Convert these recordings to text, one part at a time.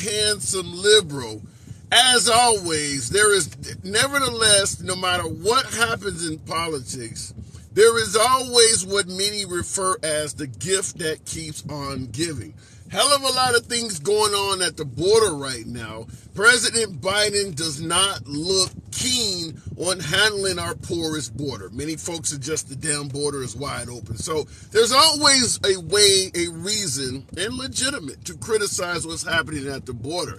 handsome liberal. As always, there is, nevertheless, no matter what happens in politics, there is always what many refer as the gift that keeps on giving. Hell of a lot of things going on at the border right now. President Biden does not look keen on handling our porous border. Many folks suggest the damn border is wide open. So there's always a way, a reason, and legitimate to criticize what's happening at the border.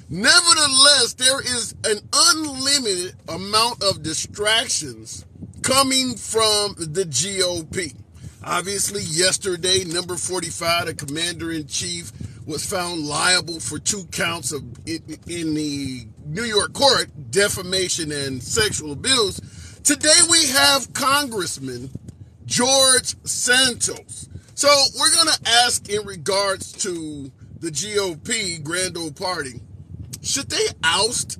Nevertheless, there is an unlimited amount of distractions coming from the GOP. Obviously, yesterday, number 45, the commander-in-chief, was found liable for 2 counts of in the New York court, defamation and sexual abuse. Today, we have Congressman George Santos. So we're going to ask in regards to the GOP, Grand Old Party, should they oust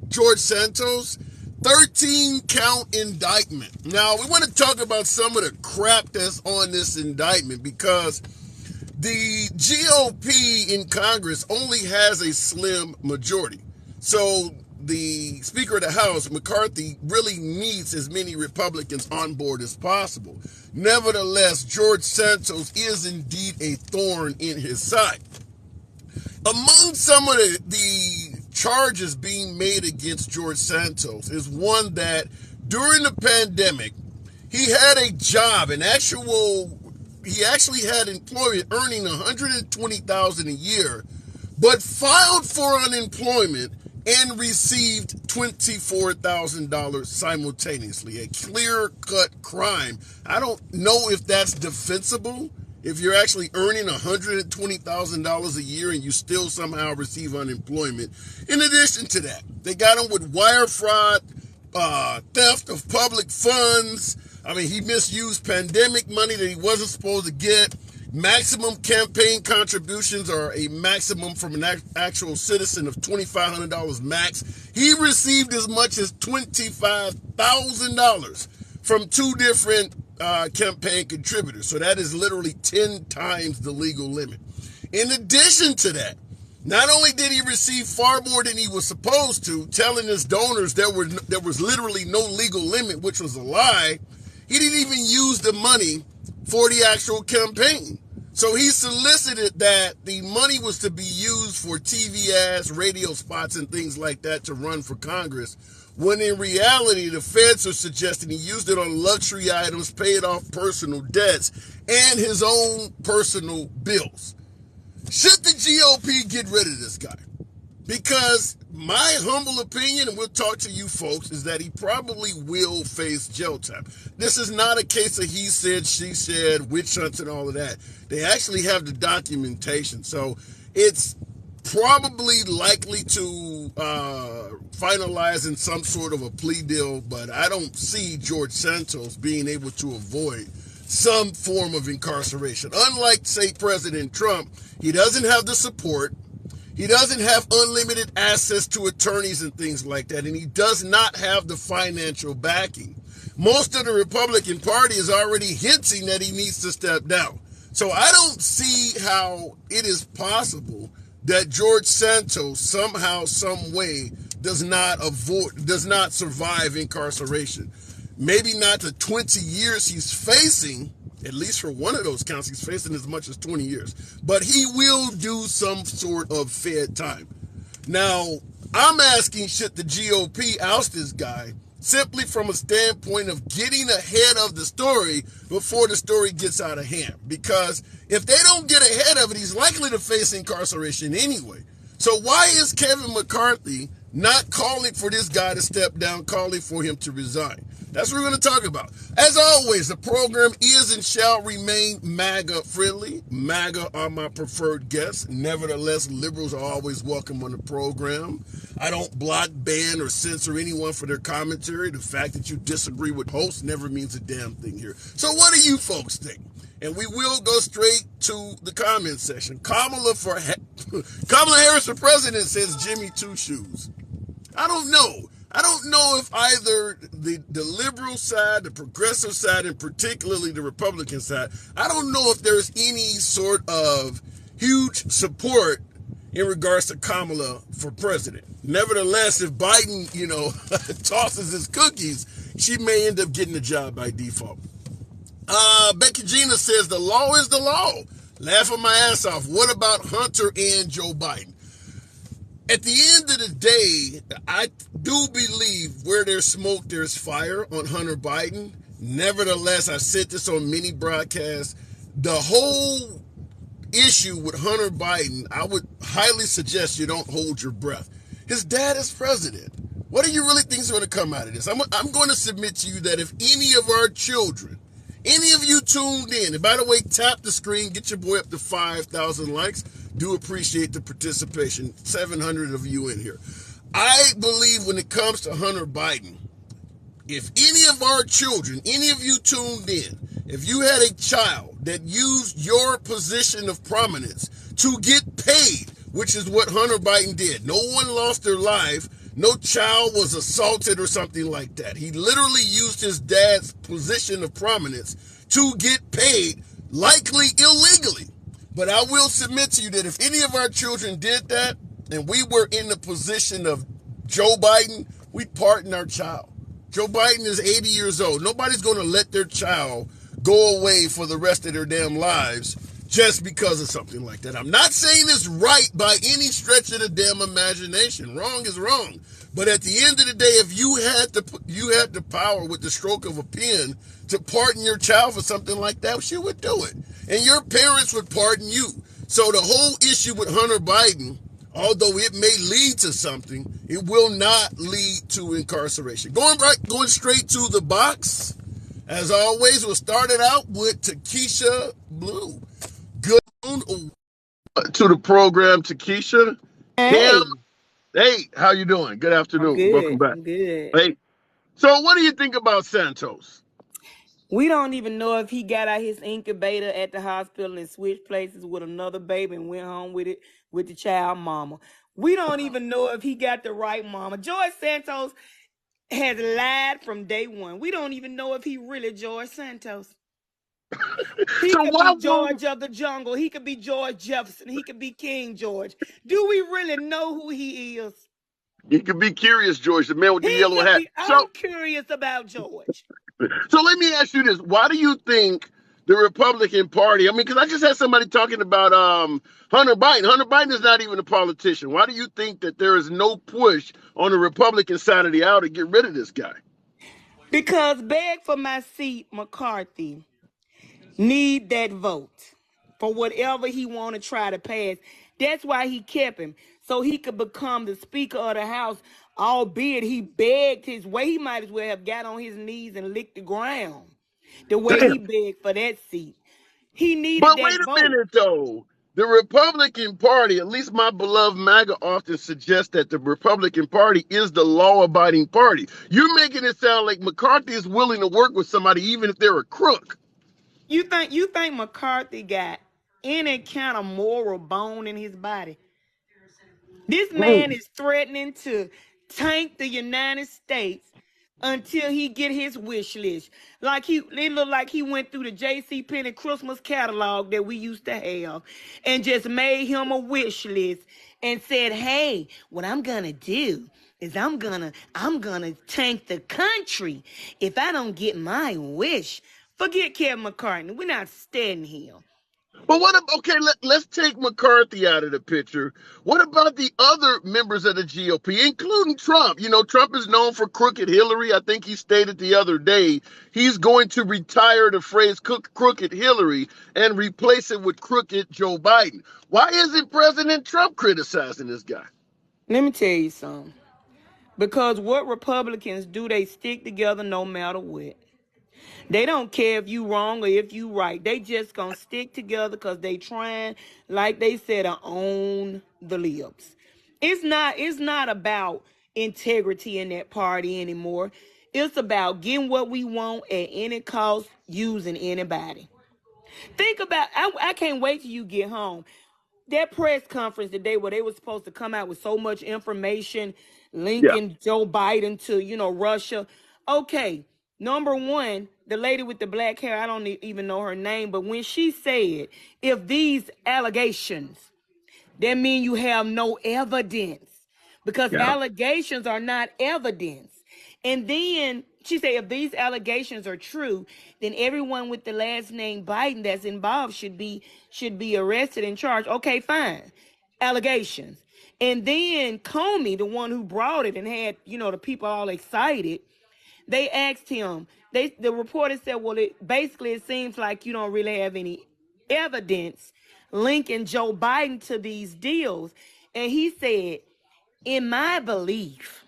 George Santos? 13-count indictment. Now, we want to talk about some of the crap that's on this indictment because the GOP in Congress only has a slim majority. So the Speaker of the House, McCarthy, really needs as many Republicans on board as possible. Nevertheless, George Santos is indeed a thorn in his side. Among some of the charges being made against George Santos is one that during the pandemic, he had a job, he actually had employment earning $120,000 a year, but filed for unemployment and received $24,000 simultaneously. A clear-cut crime. I don't know if that's defensible. If you're actually earning $120,000 a year and you still somehow receive unemployment. In addition to that, they got him with wire fraud, theft of public funds. I mean, he misused pandemic money that he wasn't supposed to get. Maximum campaign contributions are a maximum from an actual citizen of $2,500 max. He received as much as $25,000 from 2 different campaign contributors. So that is literally 10 times the legal limit. In addition to that, not only did he receive far more than he was supposed to, telling his donors there was literally no legal limit, which was a lie, he didn't even use the money for the actual campaign. So he solicited that the money was to be used for TV ads, radio spots, and things like that to run for Congress, when in reality, the feds are suggesting he used it on luxury items, paid off personal debts, and his own personal bills. Should the GOP get rid of this guy? Because my humble opinion, and we'll talk to you folks, is that he probably will face jail time. This is not a case of he said, she said, witch hunts and all of that. They actually have the documentation. So it's probably likely to finalize in some sort of a plea deal, but I don't see George Santos being able to avoid some form of incarceration. Unlike, say, President Trump, he doesn't have the support. He doesn't have unlimited access to attorneys and things like that, and he does not have the financial backing. Most of the Republican Party is already hinting that he needs to step down. So I don't see how it is possible that George Santos somehow, some way, does not survive incarceration. Maybe not the 20 years he's facing, at least for one of those counts, he's facing as much as 20 years. But he will do some sort of fed time. Now, I'm asking, should the GOP oust this guy simply from a standpoint of getting ahead of the story before the story gets out of hand? Because if they don't get ahead of it, he's likely to face incarceration anyway. So why is Kevin McCarthy not calling for this guy to step down, calling for him to resign? That's what we're going to talk about. As always, the program is and shall remain MAGA friendly. MAGA are my preferred guests. Nevertheless, liberals are always welcome on the program. I don't block, ban, or censor anyone for their commentary. The fact that you disagree with hosts never means a damn thing here. So what do you folks think? And we will go straight to the comment section. Kamala Harris for president, says Jimmy Two Shoes. I don't know. I don't know if either the liberal side, the progressive side, and particularly the Republican side, I don't know if there's any sort of huge support in regards to Kamala for president. Nevertheless, if Biden, tosses his cookies, she may end up getting the job by default. Becky Gina says the law is the law. Laughing my ass off. What about Hunter and Joe Biden? At the end of the day, I do believe where there's smoke, there's fire on Hunter Biden. Nevertheless, I said this on many broadcasts. The whole issue with Hunter Biden, I would highly suggest you don't hold your breath. His dad is president. What do you really think is going to come out of this? I'm going to submit to you that if any of our children, any of you tuned in, and by the way, tap the screen, get your boy up to 5,000 likes. Do appreciate the participation. 700 of you in here. I believe when it comes to Hunter Biden, if any of our children, any of you tuned in, if you had a child that used your position of prominence to get paid, which is what Hunter Biden did, no one lost their life, no child was assaulted or something like that. He literally used his dad's position of prominence to get paid, likely illegally. But I will submit to you that if any of our children did that and we were in the position of Joe Biden, we'd pardon our child. Joe Biden is 80 years old. Nobody's going to let their child go away for the rest of their damn lives just because of something like that. I'm not saying it's right by any stretch of the damn imagination. Wrong is wrong. But at the end of the day, if you had the power with the stroke of a pen to pardon your child for something like that, you would do it. And your parents would pardon you. So the whole issue with Hunter Biden, although it may lead to something, it will not lead to incarceration. Going straight to the box, as always, we'll start it out with Takesha Blue. Good to the program, Takesha. Hey. Hey, how you doing? Good afternoon. I'm good. Welcome back. I'm good. Hey, so what do you think about Santos? We don't even know if he got out his incubator at the hospital and switched places with another baby and went home with it with the child mama. We don't even know if he got the right mama. George Santos has lied from day one. We don't even know if he really George Santos. He So could why be George of the jungle. He could be George Jefferson. He could be King George. Do we really know who he is? You could be curious, George, the man with the yellow hat. I'm curious about George. So let me ask you this. Why do you think the Republican Party, because I just had somebody talking about Hunter Biden. Hunter Biden is not even a politician. Why do you think that there is no push on the Republican side of the aisle to get rid of this guy? Because Beg for My Seat McCarthy need that vote for whatever he want to try to pass. That's why he kept him, so he could become the Speaker of the House, albeit he begged his way. He might as well have got on his knees and licked the ground the way he begged for that seat. He needed that vote. But wait a minute, though. The Republican Party, at least my beloved MAGA often suggests that the Republican Party is the law-abiding party. You're making it sound like McCarthy is willing to work with somebody even if they're a crook. You think McCarthy got any kind of moral bone in his body? This man is threatening to tank the United States until he get his wish list. It looked like he went through the J.C. Penney Christmas catalog that we used to have and just made him a wish list and said, hey, what I'm gonna do is I'm gonna tank the country if I don't get my wish. Forget Kevin McCarthy. We're not standing here. But let's take McCarthy out of the picture. What about the other members of the GOP, including Trump? Trump is known for crooked Hillary. I think he stated the other day he's going to retire the phrase crooked Hillary and replace it with crooked Joe Biden. Why isn't President Trump criticizing this guy? Let me tell you something. Because what Republicans do, they stick together no matter what. They don't care if you wrong or if you right. They just gonna stick together because they trying, like they said, to own the libs. It's not about integrity in that party anymore. It's about getting what we want at any cost, using anybody. Think about, I can't wait till you get home. That press conference today where they were supposed to come out with so much information linking Joe Biden to, Russia. Okay, number one, the lady with the black hair, I don't even know her name, but when she said, if these allegations That means you have no evidence, because Yeah. allegations are not evidence. And then she said, if these allegations are true, then everyone with the last name Biden that's involved should be arrested and charged. Okay, fine. Allegations. And then Comey, the one who brought it and had, the people all excited, they asked him, the reporter said, well, it seems like you don't really have any evidence linking Joe Biden to these deals. And he said, in my belief,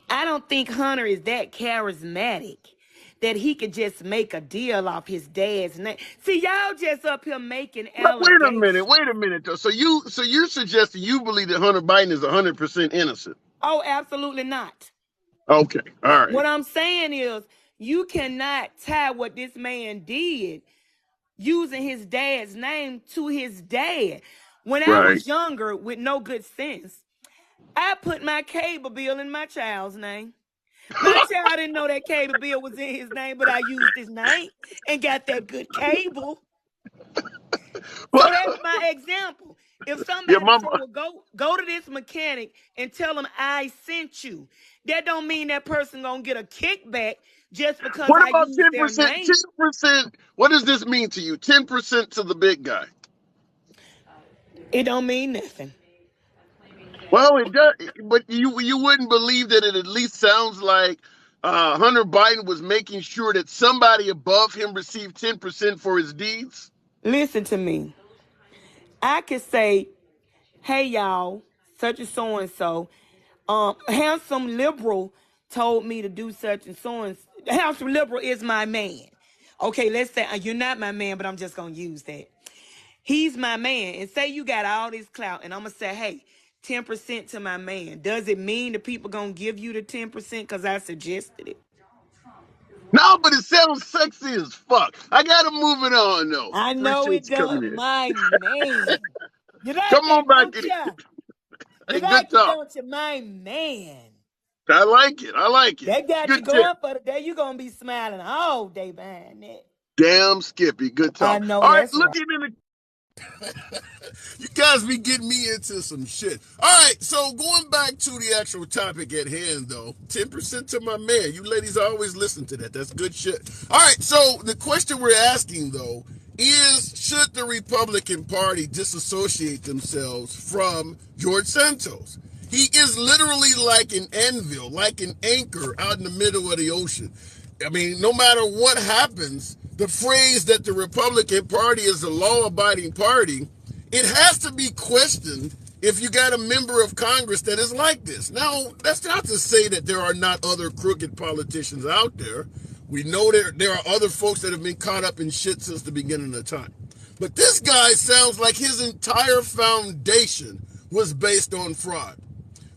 I don't think Hunter is that charismatic that he could just make a deal off his dad's name. See, y'all just up here making But allegations. wait a minute though. So you're suggesting you believe that Hunter Biden is 100% innocent? Oh, absolutely not. Okay, all right, What I'm saying is, you cannot tie what this man did using his dad's name to his dad. When I right. was younger with no good sense, I put my cable bill in my child's name. My child didn't know that cable bill was in his name, but I used his name and got that good cable. So that's my example. If Your somebody mama. said, well, go to this mechanic and tell him I sent you, that don't mean that person gonna get a kickback just because What I about used their 10%? name. 10%. What does this mean to you? 10% to the big guy. It don't mean nothing. Well, it does, but you wouldn't believe that it at least sounds like Hunter Biden was making sure that somebody above him received 10% for his deeds. Listen to me. I could say, hey y'all, such and so, handsome liberal told me to do such and so and handsome liberal is my man. Okay, let's say you're not my man, but I'm just gonna use that. He's my man. And say you got all this clout, and I'm gonna say, hey, 10% to my man. Does it mean the people gonna give you the 10% because I suggested it? No, but it sounds sexy as fuck. I gotta move it on though. I know Appreciate it you coming does. in. My man. You like Come on that, back don't in. you? You Hey, good like it, talk. don't you? My man. I like it. I like it. That got you Good tip. going for the day. You're going to be smiling all day behind that. Damn Skippy. Good I talk. know All right, that's right. looking in the you guys be getting me into some shit. All right, so going back to the actual topic at hand, though, 10% to my man. You ladies always listen to that. That's good shit. All right, so the question we're asking, though, is should the Republican Party disassociate themselves from George Santos? He is literally like an anvil, like an anchor out in the middle of the ocean. I mean, no matter what happens, the phrase that the Republican Party is a law-abiding party, it has to be questioned if you got a member of Congress that is like this. Now, that's not to say that there are not other crooked politicians out there. We know there are other folks that have been caught up in shit since the beginning of time. But this guy sounds like his entire foundation was based on fraud.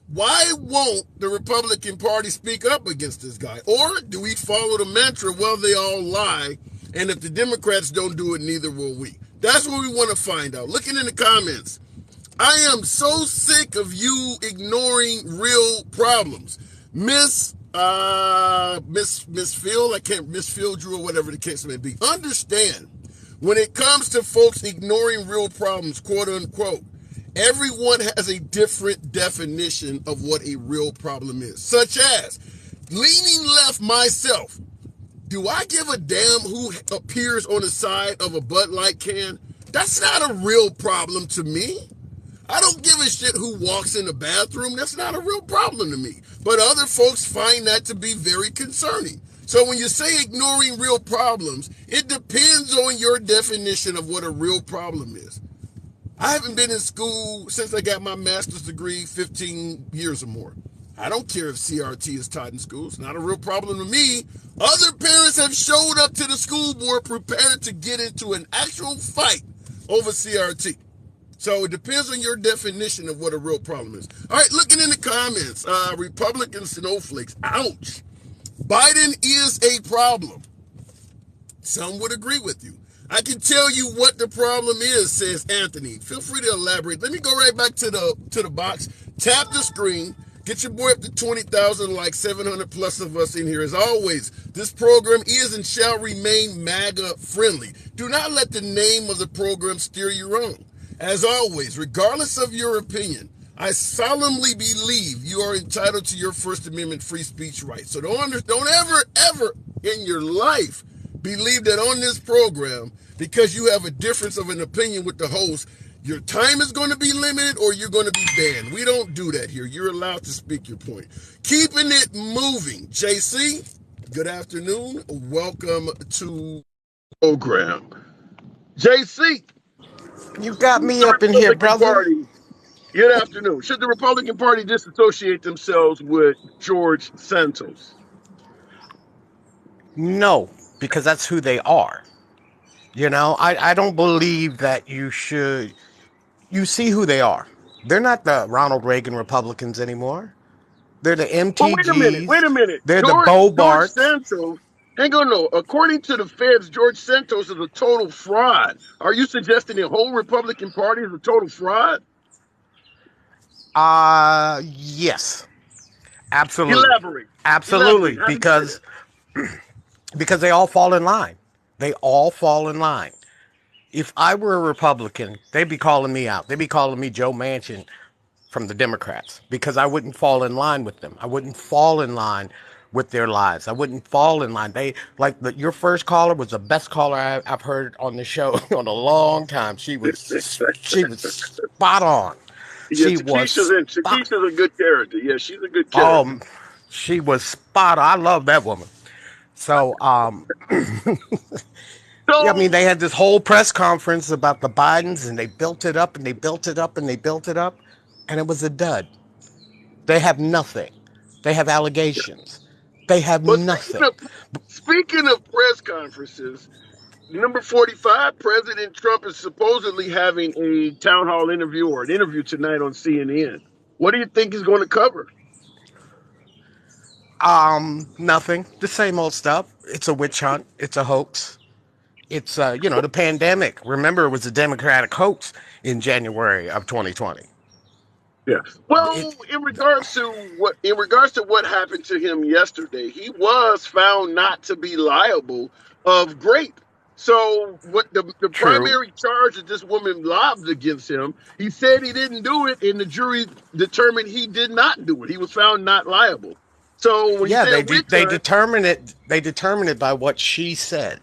Why won't the Republican Party speak up against this guy? Or do we follow the mantra, well, they all lie, and if the Democrats don't do it, neither will we? That's what we want to find out. Looking in the comments, I am so sick of you ignoring real problems. Miss Phil, I can't, Miss Phil Drew or whatever the case may be. Understand, when it comes to folks ignoring real problems, quote unquote, everyone has a different definition of what a real problem is. Such as, leaning left myself, do I give a damn who appears on the side of a Bud Light can? That's not a real problem to me. I don't give a shit who walks in the bathroom. That's not a real problem to me. But other folks find that to be very concerning. So when you say ignoring real problems, it depends on your definition of what a real problem is. I haven't been in school since I got my master's degree 15 years or more. I don't care if CRT is taught in schools. It's not a real problem to me. Other parents have showed up to the school board prepared to get into an actual fight over CRT. So it depends on your definition of what a real problem is. All right, looking in the comments, Republican snowflakes, ouch. Biden is a problem. Some would agree with you. I can tell you what the problem is, says Anthony. Feel free to elaborate. Let me go right back to the box. Tap the screen. Get your boy up to 20,000, like 700 plus of us in here. As always, this program is and shall remain MAGA friendly. Do not let the name of the program steer you wrong. As always, regardless of your opinion, I solemnly believe you are entitled to your First Amendment free speech rights. So don't ever in your life believe that on this program, because you have a difference of an opinion with the host, your time is going to be limited or you're going to be banned. We don't do that here. You're allowed to speak your point. Keeping it moving. JC, good afternoon. Welcome to the program. JC. You got me up in here, brother. Party. Good afternoon. Should the Republican Party disassociate themselves with George Santos? No, because that's who they are. You know, I don't believe that you should. You see who they are. They're not the Ronald Reagan Republicans anymore. They're the Well, MTGs. wait a minute. They're the George Bobarts. Santos, hang on, no. According to the feds, George Santos is a total fraud. Are you suggesting the whole Republican Party is a total fraud? Yes. Absolutely. Elaborate. Absolutely. Because they all fall in line. They all fall in line. If I were a Republican, they'd be calling me out. They'd be calling me Joe Manchin from the Democrats because I wouldn't fall in line with them. I wouldn't fall in line with their lies. I wouldn't fall in line. Your first caller was the best caller I've heard on the show in a long time. She was spot on. Yeah, Takesha's a good character. Yeah, she's a good character. She was spot on. I love that woman. So, I mean, they had this whole press conference about the Bidens, and they built it up, and they built it up, and they built it up, and it was a dud. They have nothing. They have allegations. They have nothing. Speaking of press conferences, number 45, President Trump is supposedly having a town hall interview or an interview tonight on CNN. What do you think he's going to cover? Nothing. The same old stuff. It's a witch hunt. It's a hoax. It's, the pandemic. Remember, it was a Democratic hoax in January of 2020. Yes. Well, in regards to what happened to him yesterday, he was found not to be liable of rape. So what the primary charge that this woman lobbed against him, he said he didn't do it, and the jury determined he did not do it. He was found not liable. So when they determined it. They determined it by what she said.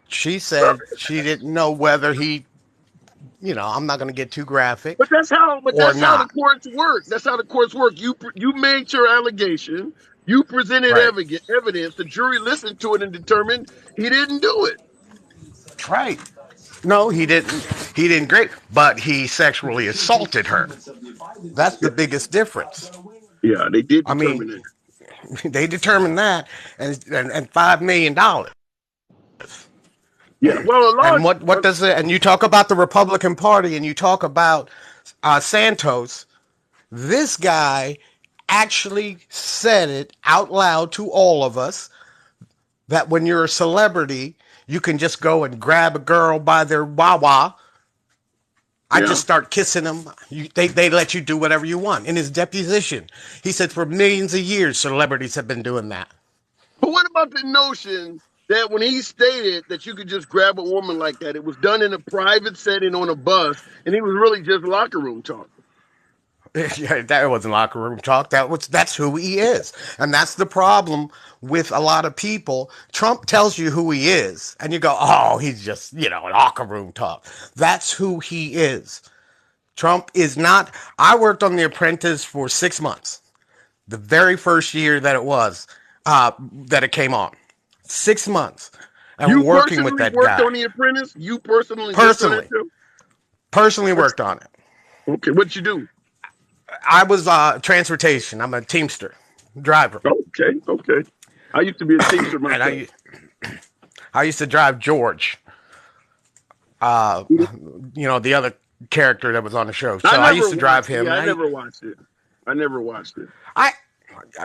She said she didn't know whether he, I'm not going to get too graphic. But that's how the courts work. That's how the courts work. You made your allegation. You presented evidence. The jury listened to it and determined he didn't do it. Right. No, he didn't. He didn't great, but he sexually assaulted her. That's the biggest difference. Yeah, they did determine it. They determined that, and $5 million. Yeah, well, and what does it? And you talk about the Republican Party, and you talk about Santos. This guy actually said it out loud to all of us that when you're a celebrity, you can just go and grab a girl by their wah-wah. I just start kissing them. They let you do whatever you want. In his deposition, he said for millions of years, celebrities have been doing that. But what about the notion that when he stated that you could just grab a woman like that, it was done in a private setting on a bus, and he was really just locker room talk? Yeah, that wasn't locker room talk. That's who he is. And that's the problem with a lot of people. Trump tells you who he is, and you go, oh, he's just, locker room talk. That's who he is. Trump is not. I worked on The Apprentice for 6 months. The very first year that it was, that it came on. 6 months. And you working with that guy. You worked on The Apprentice? You personally worked on it. Okay, what'd you do? I was transportation. I'm a Teamster driver. Okay. I used to be a Teamster myself. I used to drive George. The other character that was on the show. So I used to drive him. I never watched it.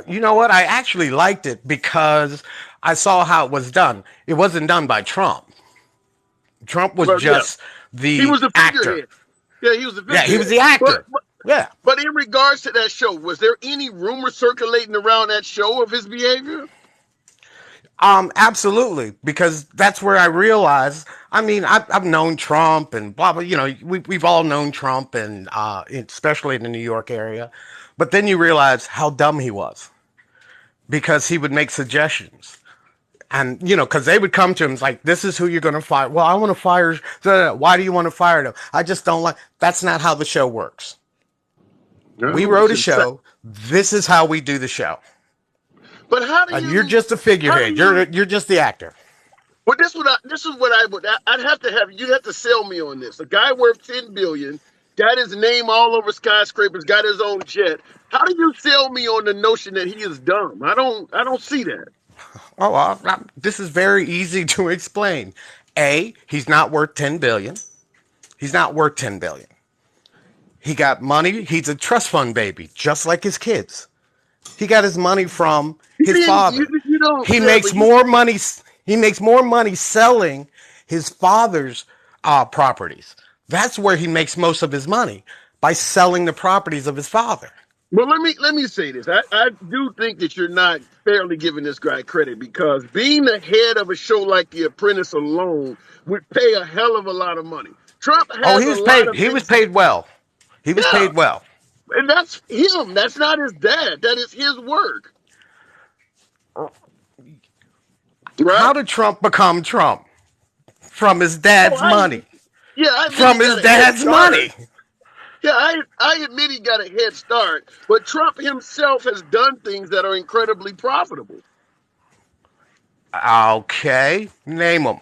You know what? I actually liked it because I saw how it was done. It wasn't done by Trump. Trump was he was the actor. Yeah, he was the figurehead. Yeah, he was the actor. But in regards to that show, was there any rumor circulating around that show of his behavior? Absolutely, because that's where I realized I mean, I've known Trump and blah blah. You know, we've all known Trump, and especially in the New York area. But then you realize how dumb he was because he would make suggestions. And, you know, because they would come to him like, this is who you're going to fire. Well, I want to fire. Why do you want to fire them? I just don't like. That's not how the show works. We No, wrote a show. This is how we do the show. but how do And you? you're just a How do figurehead. you? You're just the actor. Well, this is what I would. I'd have to have. You'd have to sell me on this. A guy worth 10 billion, got his name all over skyscrapers, got his own jet. How do you sell me on the notion that he is dumb? I don't. I don't see that. Oh, this is very easy to explain. A, he's not worth 10 billion. He's not worth 10 billion. He got money. He's a trust fund baby, just like his kids. He got his money from his father. You don't. He Yeah, makes but you, more money. He makes more money selling his father's properties. That's where he makes most of his money, by selling the properties of his father. well, let me say this. I do think that you're not fairly giving this guy credit because being the head of a show like The Apprentice alone would pay a hell of a lot of money. Trump Oh, has he a was lot paid. of He was things. paid well. He was Yeah, paid well. and that's him. That's not his dad. That is his work, How right? did Trump become Trump? From his Oh, dad's money. I admit he From his got a head dad's start. money. Yeah, I admit he got a head start, but Trump himself has done things that are incredibly profitable. Okay, name him.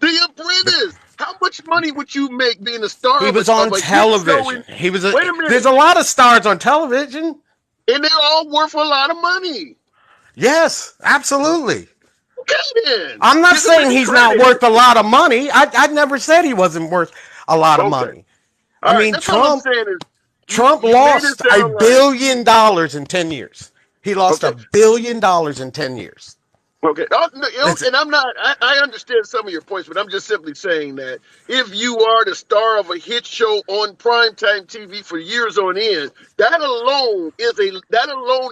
The Apprentice. How much money would you make being a star He of was of on a hit show? television. He was a. Wait a There's minute, a lot of stars on television. and they're all worth a lot of money. Yes, absolutely. Okay, then I'm not give him saying his he's not credit. worth a lot of money. I never said he wasn't worth a lot of Okay, money. I all right. mean, That's all I'm Trump saying is Trump you made it lost a sound like billion dollars in 10 years. He lost okay. $1 billion in 10 years. Okay. Oh, no, It's, and I'm not, I understand some of your points, but I'm just simply saying that if you are the star of a hit show on primetime TV for years on end, that alone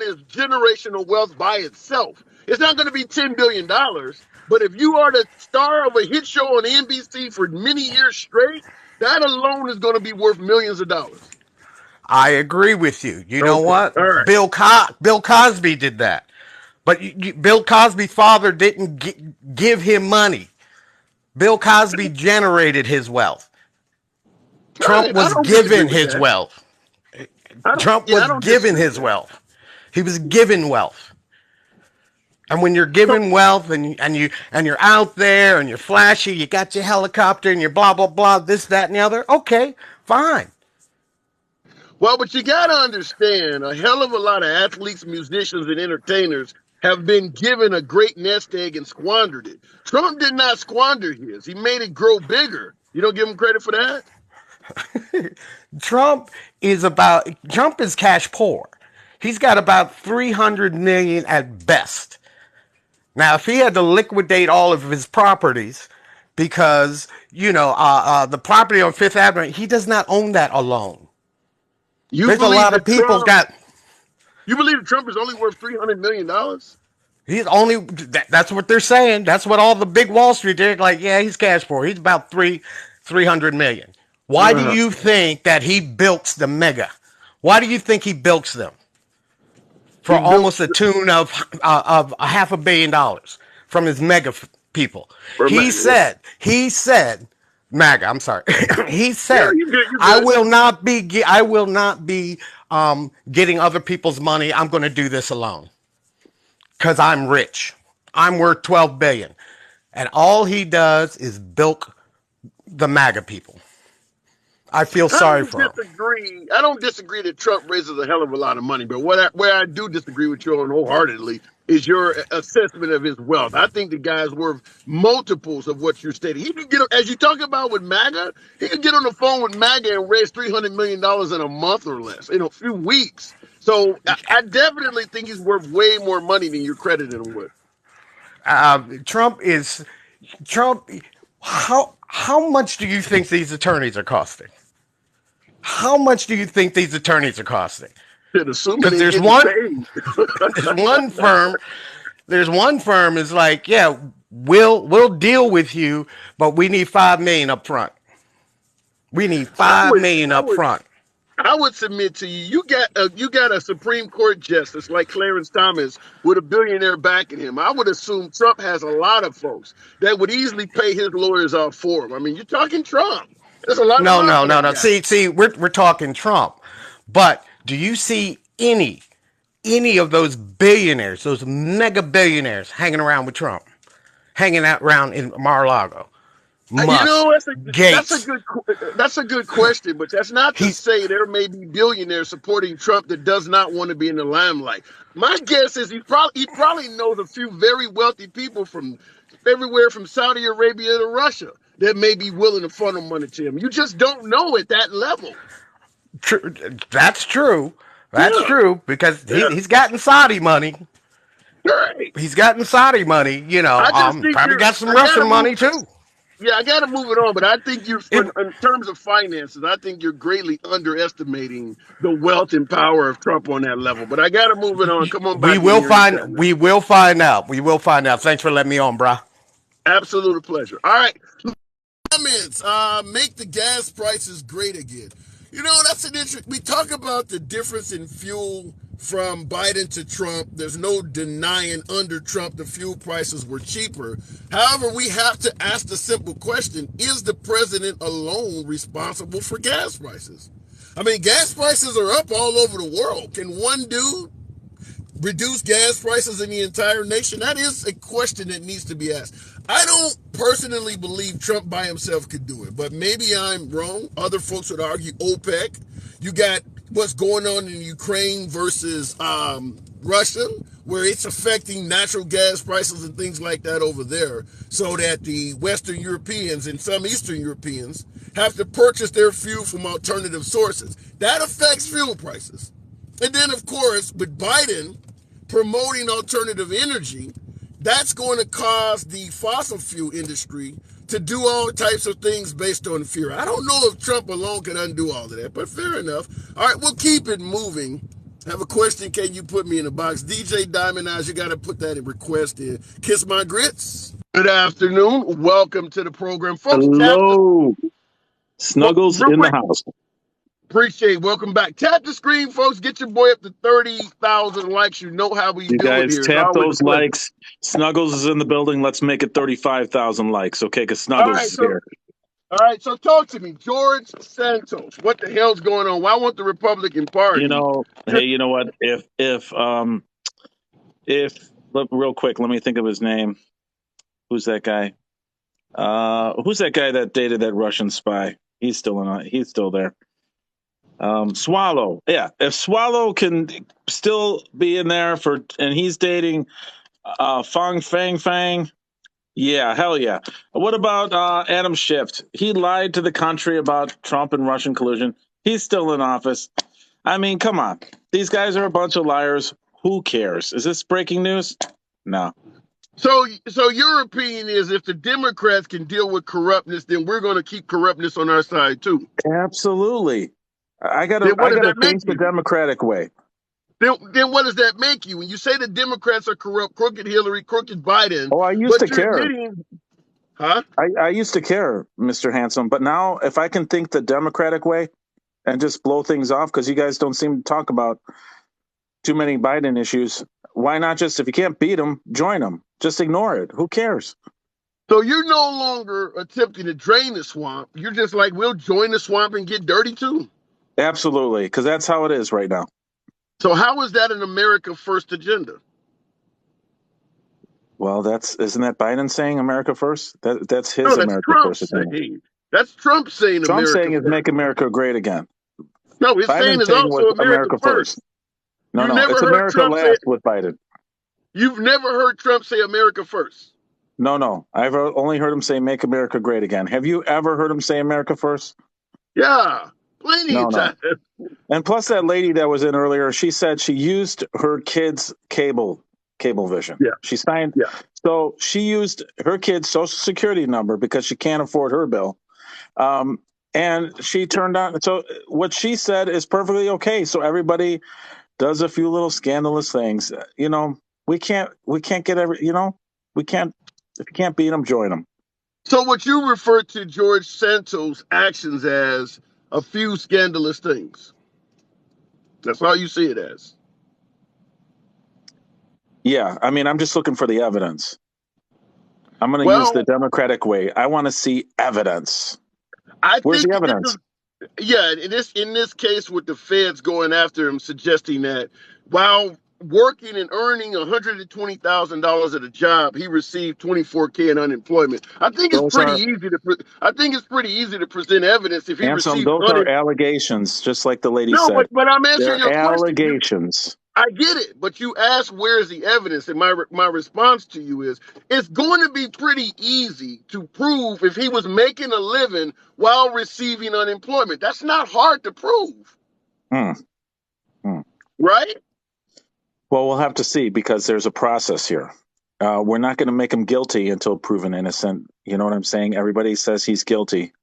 is generational wealth by itself. It's not going to be $10 billion, but if you are the star of a hit show on NBC for many years straight, that alone is going to be worth millions of dollars. I agree with you. You know Okay. what? All right. Bill Cosby did that. But Bill Cosby's father didn't give him money. Bill Cosby generated his wealth. All Trump right. I was don't disagree given with his that. wealth. I don't, Trump yeah, was I don't given disagree with his that. wealth. He was given wealth. And when you're So, given wealth and you're out there and you're flashy, you got your helicopter and you're blah blah blah, this, that, and the other, okay, fine. well, but you got to understand a hell of a lot of athletes, musicians, and entertainers have been given a great nest egg and squandered it. Trump did not squander his, he made it grow bigger. You don't give him credit for that? Trump is cash poor. He's got about 300 million at best. Now, if he had to liquidate all of his properties, because the property on Fifth Avenue, he does not own that alone. You There's a believe lot of that people's Trump, got. you believe that Trump is only worth $300 million? He's only. That's what they're saying. That's what all the big Wall Street, they're like, yeah, he's cash poor. He's about 300 million. Why do Uh, you think that he bilks the mega? Why do you think he bilks them for he built almost a tune of $500 million from his mega people? for He MAGA. Yeah, said, MAGA. I'm sorry. He yeah, said, you good, you I good. will not be. I will not be getting other people's money. I'm going to do this alone because I'm rich. I'm worth 12 billion, and all he does is bilk the MAGA people. I feel I sorry don't for him. disagree. I don't disagree that Trump raises a hell of a lot of money, but where I do disagree with you on wholeheartedly is your assessment of his wealth. I think the guy's worth multiples of what you're stating. He could get, as you talk about with MAGA, he could get on the phone with MAGA and raise $300 million in a month or less, in a few weeks. So I definitely think he's worth way more money than you're crediting him with. Trump is Trump. How much do you think these attorneys are costing? How much do you think these attorneys are costing? Assuming Because they're getting paid. there's one firm is like, yeah, We'll deal with you, but we need $5 million up front. We need I five would, million I up would, front. I would submit to you. You got a Supreme Court justice like Clarence Thomas with a billionaire backing him. I would assume Trump has a lot of folks that would easily pay his lawyers off for him. I mean, you're talking Trump. There's a lot of No, money no, for no, that no. guy. See, we're talking Trump, but do you see any of those billionaires, those mega billionaires, hanging around with Trump, hanging out around in Mar-a-Lago? You know, Musk, Gates. that's a good question, but that's not to He say there may be billionaires supporting Trump that does not want to be in the limelight. My guess is he probably knows a few very wealthy people from everywhere from Saudi Arabia to Russia that may be willing to funnel money to him. You just don't know at that level. True, that's true. That's Yeah, true because yeah, he's gotten Saudi money. right. He's gotten Saudi money. I just think Probably you're. got some I gotta Russian move. money too. Yeah, I got to move it on, but I think It, in terms of finances, I think you're greatly underestimating the wealth and power of Trump on that level. But I got to move it on. Come on we back in will here anytime, find. man. We will find out. We will find out. Thanks for letting me on, brah. Absolute pleasure. All right. Comments. Make the gas prices great again. You know, that's an interesting. We talk about the difference in fuel from Biden to Trump. There's no denying under Trump the fuel prices were cheaper. However, we have to ask the simple question: is the president alone responsible for gas prices? I mean, gas prices are up all over the world. Can one dude reduce gas prices in the entire nation? That is a question that needs to be asked. I don't personally believe Trump by himself could do it, but maybe I'm wrong. Other folks would argue OPEC. You got what's going on in Ukraine versus Russia, where it's affecting natural gas prices and things like that over there, so that the Western Europeans and some Eastern Europeans have to purchase their fuel from alternative sources. That affects fuel prices. And then, of course, with Biden promoting alternative energy, that's going to cause the fossil fuel industry to do all types of things based on fear. I don't know if Trump alone can undo all of that, but fair enough. All right, we'll keep it moving. Have a question, can you put me in a box? DJ Diamond Eyes, you got to put that in request in. Kiss my grits. Good afternoon. Welcome to the program. Folks, tap the, Hello, Snuggles real in the quick, house. appreciate it. Welcome back. Tap the screen, folks. Get your boy up to 30,000 likes. You know how we You do it guys here. It's tap always a those pleasure. likes. Snuggles is in the building. Let's make it 35,000 likes, okay? Because All Snuggles right, is so here. talk to me, George Santos. What the hell's going on? Why won't the Republican Party? Hey, you know what? If look, real quick, let me think of his name. Who's that guy? Who's that guy that dated that Russian spy? He's still in. He's still there. Swallow. Yeah, if Swallow can still be in there and he's dating Fang. Yeah, hell yeah. What about Adam Schiff? He lied to the country about Trump and Russian collusion. He's still in office. I mean, come on. These guys are a bunch of liars. Who cares? Is this breaking news? No. So your opinion is if the Democrats can deal with corruptness, then we're going to keep corruptness on our side too. Absolutely. I Then what does gotta that make change the you? Democratic way. Then what does that make you? When you say the Democrats are corrupt, crooked Hillary, crooked Biden, Oh, I used but to you're care. admitting, huh? I used to care, Mr. Handsome. But now if I can think the Democratic way and just blow things off, because you guys don't seem to talk about too many Biden issues, why not just, if you can't beat them, join them? Just ignore it. Who cares? So you're no longer attempting to drain the swamp. You're just like, we'll join the swamp and get dirty too. Absolutely, because that's how it is right now. So how is that an America First agenda? Well, isn't that Biden saying America first? That's his No, that's America Trump first agenda. saying. That's Trump saying Trump America saying is First. make America great again. No, his saying Biden is saying was also America America First. first. No, You no, never it's heard America Trump say. last with Biden. You've never heard Trump say America First. No, I've only heard him say make America great again. Have you ever heard him say America first? Yeah, plenty of No. times. And plus, that lady that was in earlier, she said she used her kids' cable vision. Yeah, She signed, yeah. so she used her kid's social security number because she can't afford her bill. And she turned on. So what she said is perfectly okay. So everybody does a few little scandalous things. We can't get we can't If you can't beat them, join them. So what you refer to George Santos' actions as a few scandalous things. That's all you see it as. Yeah, I mean, I'm just looking for the evidence. I'm going to use the Well, Democratic way. I want to see evidence. I Where's think the that this evidence? is, yeah, in this case with the feds going after him, suggesting that while working and earning $120,000 at a job, he received 24K in unemployment. Those are, I think it's pretty easy to present evidence if he Anselm, received those are allegations, just like the lady No, said. but I'm answering They're your question. allegations. I get it, but you asked where's the evidence, and my response to you is it's going to be pretty easy to prove if he was making a living while receiving unemployment. That's not hard to prove, Hmm. Hmm. right? Well, we'll have to see because there's a process here. We're not going to make him guilty until proven innocent. You know what I'm saying? Everybody says he's guilty.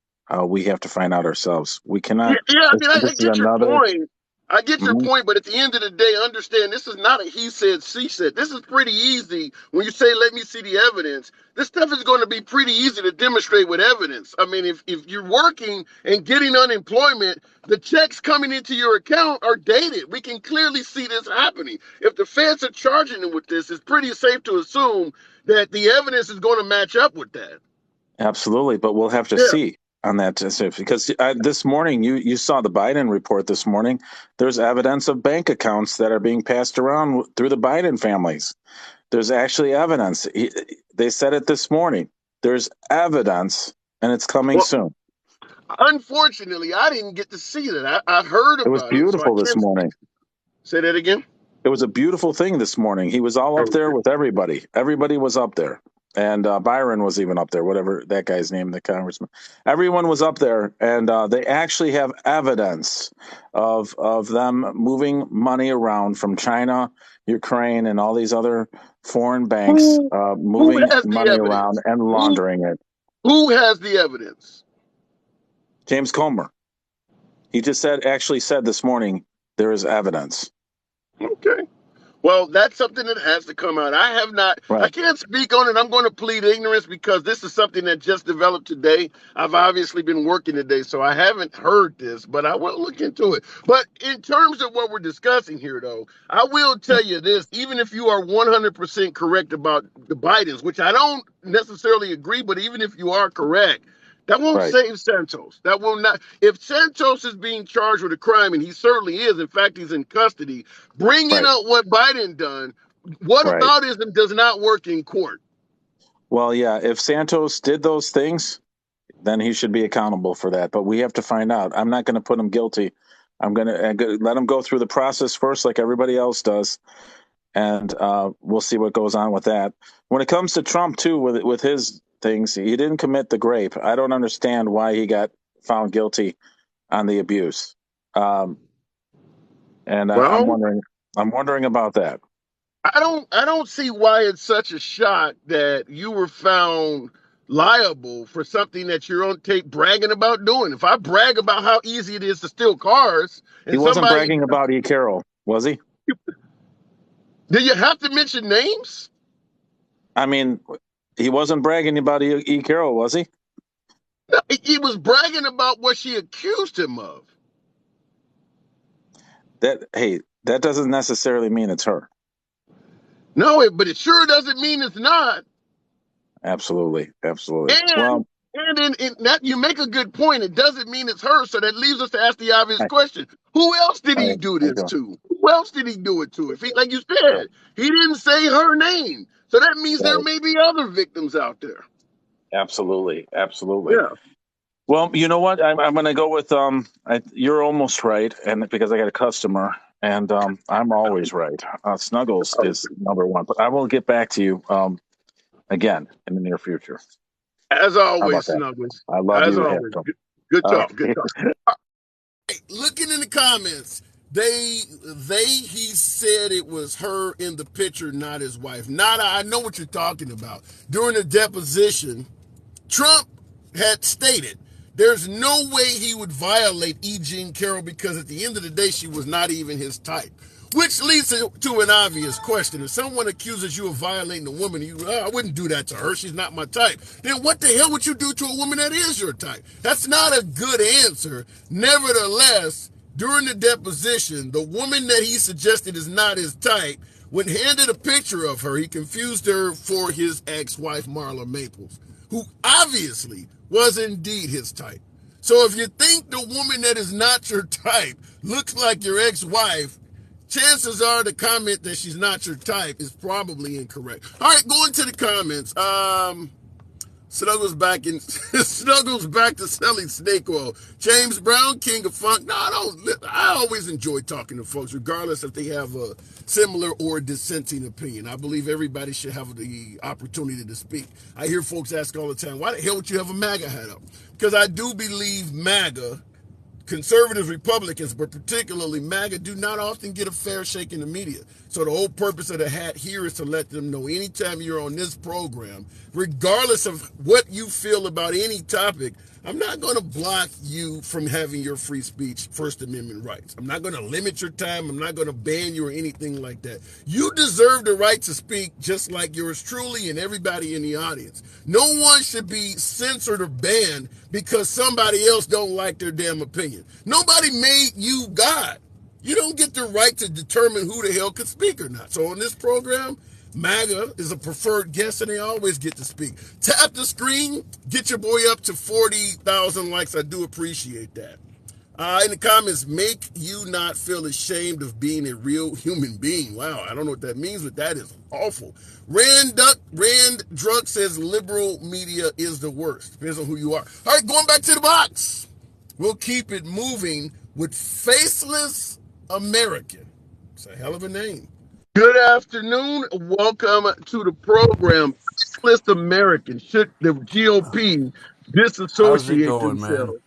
We have to find out ourselves. We Yeah, cannot. yeah. I mean, I This is get your another. point. I get your Mhm. point, but at the end of the day, understand this is not a he said, she said. This is pretty easy. When you say, let me see the evidence, this stuff is going to be pretty easy to demonstrate with evidence. I mean, if you're working and getting unemployment, the checks coming into your account are dated. We can clearly see this happening. If the feds are charging him with this, it's pretty safe to assume that the evidence is going to match up with that. Absolutely, but we'll have to Yeah. see on that because this morning you saw the Biden report this morning. There's evidence of bank accounts that are being passed around through the Biden families. There's actually evidence. They said it this morning. There's evidence, and it's coming Well, soon. unfortunately, I didn't get to see that. I heard It was about it, so I beautiful this can't morning. speak. Say that again. It was a beautiful thing this morning. He was all up there with everybody. Everybody was up there. And Byron was even up there, whatever that guy's name, the congressman. Everyone was up there, and they actually have evidence of them moving money around from China, Ukraine, and all these other foreign banks, Who who moving has the money around evidence? and Who laundering it. who has the evidence? James Comer, he just actually said this morning, there is evidence. Okay. Well, that's something that has to come out. I Right. can't speak on it. I'm going to plead ignorance because this is something that just developed today. I've obviously been working today, so I haven't heard this, but I will look into it. But in terms of what we're discussing here, though, I will tell you this, even if you are 100% correct about the Bidens, which I don't necessarily agree, but even if you are correct, that won't Right. save Santos. That will not. If Santos is being charged with a crime, and he certainly is, in fact, he's in custody, bringing Right. up what Biden done, what Right. aboutism does not work in court? Well, yeah, if Santos did those things, then he should be accountable for that. But we have to find out. I'm not going to put him guilty. I'm going to let him go through the process first, like everybody else does, and we'll see what goes on with that. When it comes to Trump, too, with his things, he didn't commit the grape. I don't understand why he got found guilty on the abuse, and I'm Well, wondering. I'm wondering about that. I don't see why it's such a shock that you were found liable for something that you're on tape bragging about doing. If I brag about how easy it is to steal cars He and wasn't somebody, bragging about E. Carroll, was he? do you have to mention names? I mean, he wasn't bragging about E. Carroll, was he? He was bragging about what she accused him of. That doesn't necessarily mean it's her. No, but it sure doesn't mean it's not. Absolutely. And Well, in that you make a good point. It doesn't mean it's her. So that leaves us to ask the obvious question: who else did he do I this go. to? Who else did he do it to? If he, like you said, he didn't say her name, so that means there Right. may be other victims out there. Absolutely. Yeah. Well, you know what? I'm going to go with you're almost right, and because I got a customer, and I'm always right. Snuggles is number one, but I will get back to you again in the near future. As How about always, that? Snuggles. I love As you, always. Hansel. Good All talk. Good right. talk. Looking in the comments, he said it was her in the picture, not his wife. Nada, I know what you're talking about. During the deposition, Trump had stated there's no way he would violate E. Jean Carroll because at the end of the day, she was not even his type. Which leads to an obvious question. If someone accuses you of violating a woman, I wouldn't do that to her. She's not my type. Then what the hell would you do to a woman that is your type? That's not a good answer. Nevertheless, during the deposition, the woman that he suggested is not his type, when handed a picture of her, he confused her for his ex-wife, Marla Maples, who obviously was indeed his type. So if you think the woman that is not your type looks like your ex-wife, chances are the comment that she's not your type is probably incorrect. All right, going to the comments. Snuggles back to selling snake oil. James Brown, King of Funk. No, I always enjoy talking to folks, regardless if they have a similar or dissenting opinion. I believe everybody should have the opportunity to speak. I hear folks ask all the time, why the hell would you have a MAGA hat up? Because I do believe MAGA, conservatives, Republicans, but particularly MAGA, do not often get a fair shake in the media. So the whole purpose of the hat here is to let them know anytime you're on this program, regardless of what you feel about any topic, I'm not going to block you from having your free speech, First Amendment rights. I'm not going to limit your time. I'm not going to ban you or anything like that. You deserve the right to speak just like yours truly and everybody in the audience. No one should be censored or banned because somebody else don't like their damn opinion. Nobody made you God. You don't get the right to determine who the hell could speak or not. So on this program, MAGA is a preferred guest and they always get to speak. Tap the screen, get your boy up to 40,000 likes. I do appreciate that. In the comments, make you not feel ashamed of being a real human being. Wow, I don't know what that means, but that is awful. Rand Drunk says liberal media is the worst. Depends on who you are. All right, going back to the box. We'll keep it moving with Faceless American. It's a hell of a name. Good afternoon. Welcome to the program. Faceless American. Should the GOP disassociate going, themselves? man?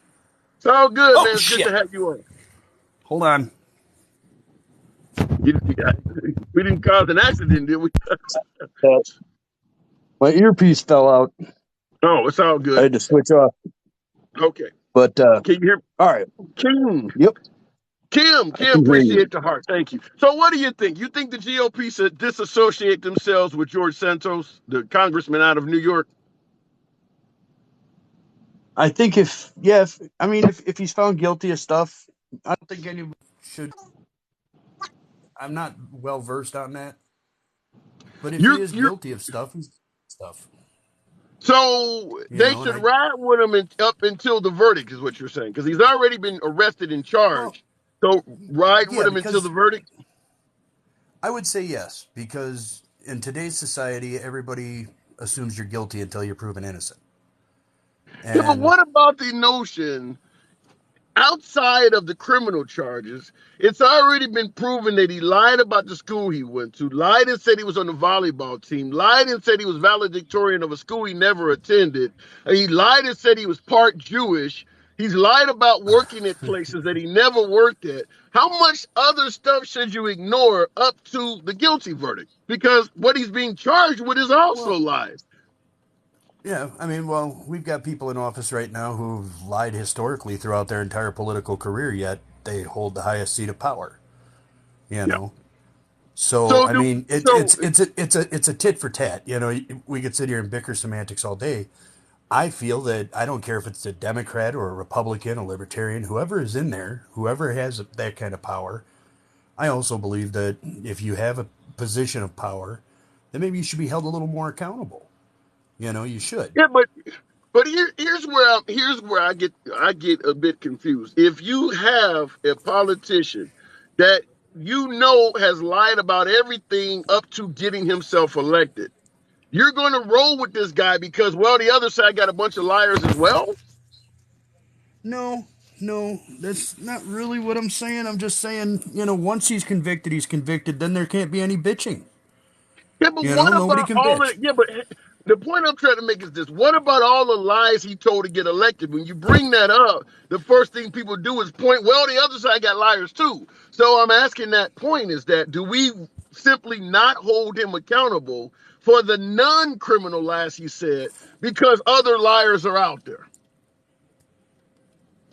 It's all good, Oh, man. It's shit. good to have you on. Hold on. We didn't cause an accident, did we? My earpiece fell out. Oh, it's all good. I had to switch off. Okay. But Can you hear? all right. Kim. Yep. Kim, appreciate the heart. Thank you. So what do you think? You think the GOP should disassociate themselves with George Santos, the congressman out of New York? I think if he's found guilty of stuff, I don't think anybody should. I'm not well versed on that. But if You're- he is you're- guilty of stuff, he's stuff. So they should ride with him up until the verdict, is what you're saying, because he's already been arrested and charged. So ride with him until the verdict? I would say yes, because in today's society, everybody assumes you're guilty until you're proven innocent. Yeah, but what about the notion, outside of the criminal charges, it's already been proven that he lied about the school he went to, lied and said he was on the volleyball team, lied and said he was valedictorian of a school he never attended, he lied and said he was part Jewish, he's lied about working at places that he never worked at. How much other stuff should you ignore up to the guilty verdict? Because what he's being charged with is also lies. Yeah, I mean, well, we've got people in office right now who've lied historically throughout their entire political career, yet they hold the highest seat of power. You know, so I mean, it's a tit for tat. You know, we could sit here and bicker semantics all day. I feel that I don't care if it's a Democrat or a Republican, a Libertarian, whoever is in there, whoever has that kind of power. I also believe that if you have a position of power, then maybe you should be held a little more accountable. You know, you should. Yeah, but here's where I get a bit confused. If you have a politician that has lied about everything up to getting himself elected, you're going to roll with this guy because, well, the other side got a bunch of liars as well? No, that's not really what I'm saying. I'm just saying, you know, once he's convicted, then there can't be any bitching. Yeah, but Nobody can bitch. but the point I'm trying to make is this. What about all the lies he told to get elected? When you bring that up, the first thing people do is point, well, the other side got liars too. So I'm asking that point is that, do we simply not hold him accountable for the non-criminal lies he said because other liars are out there?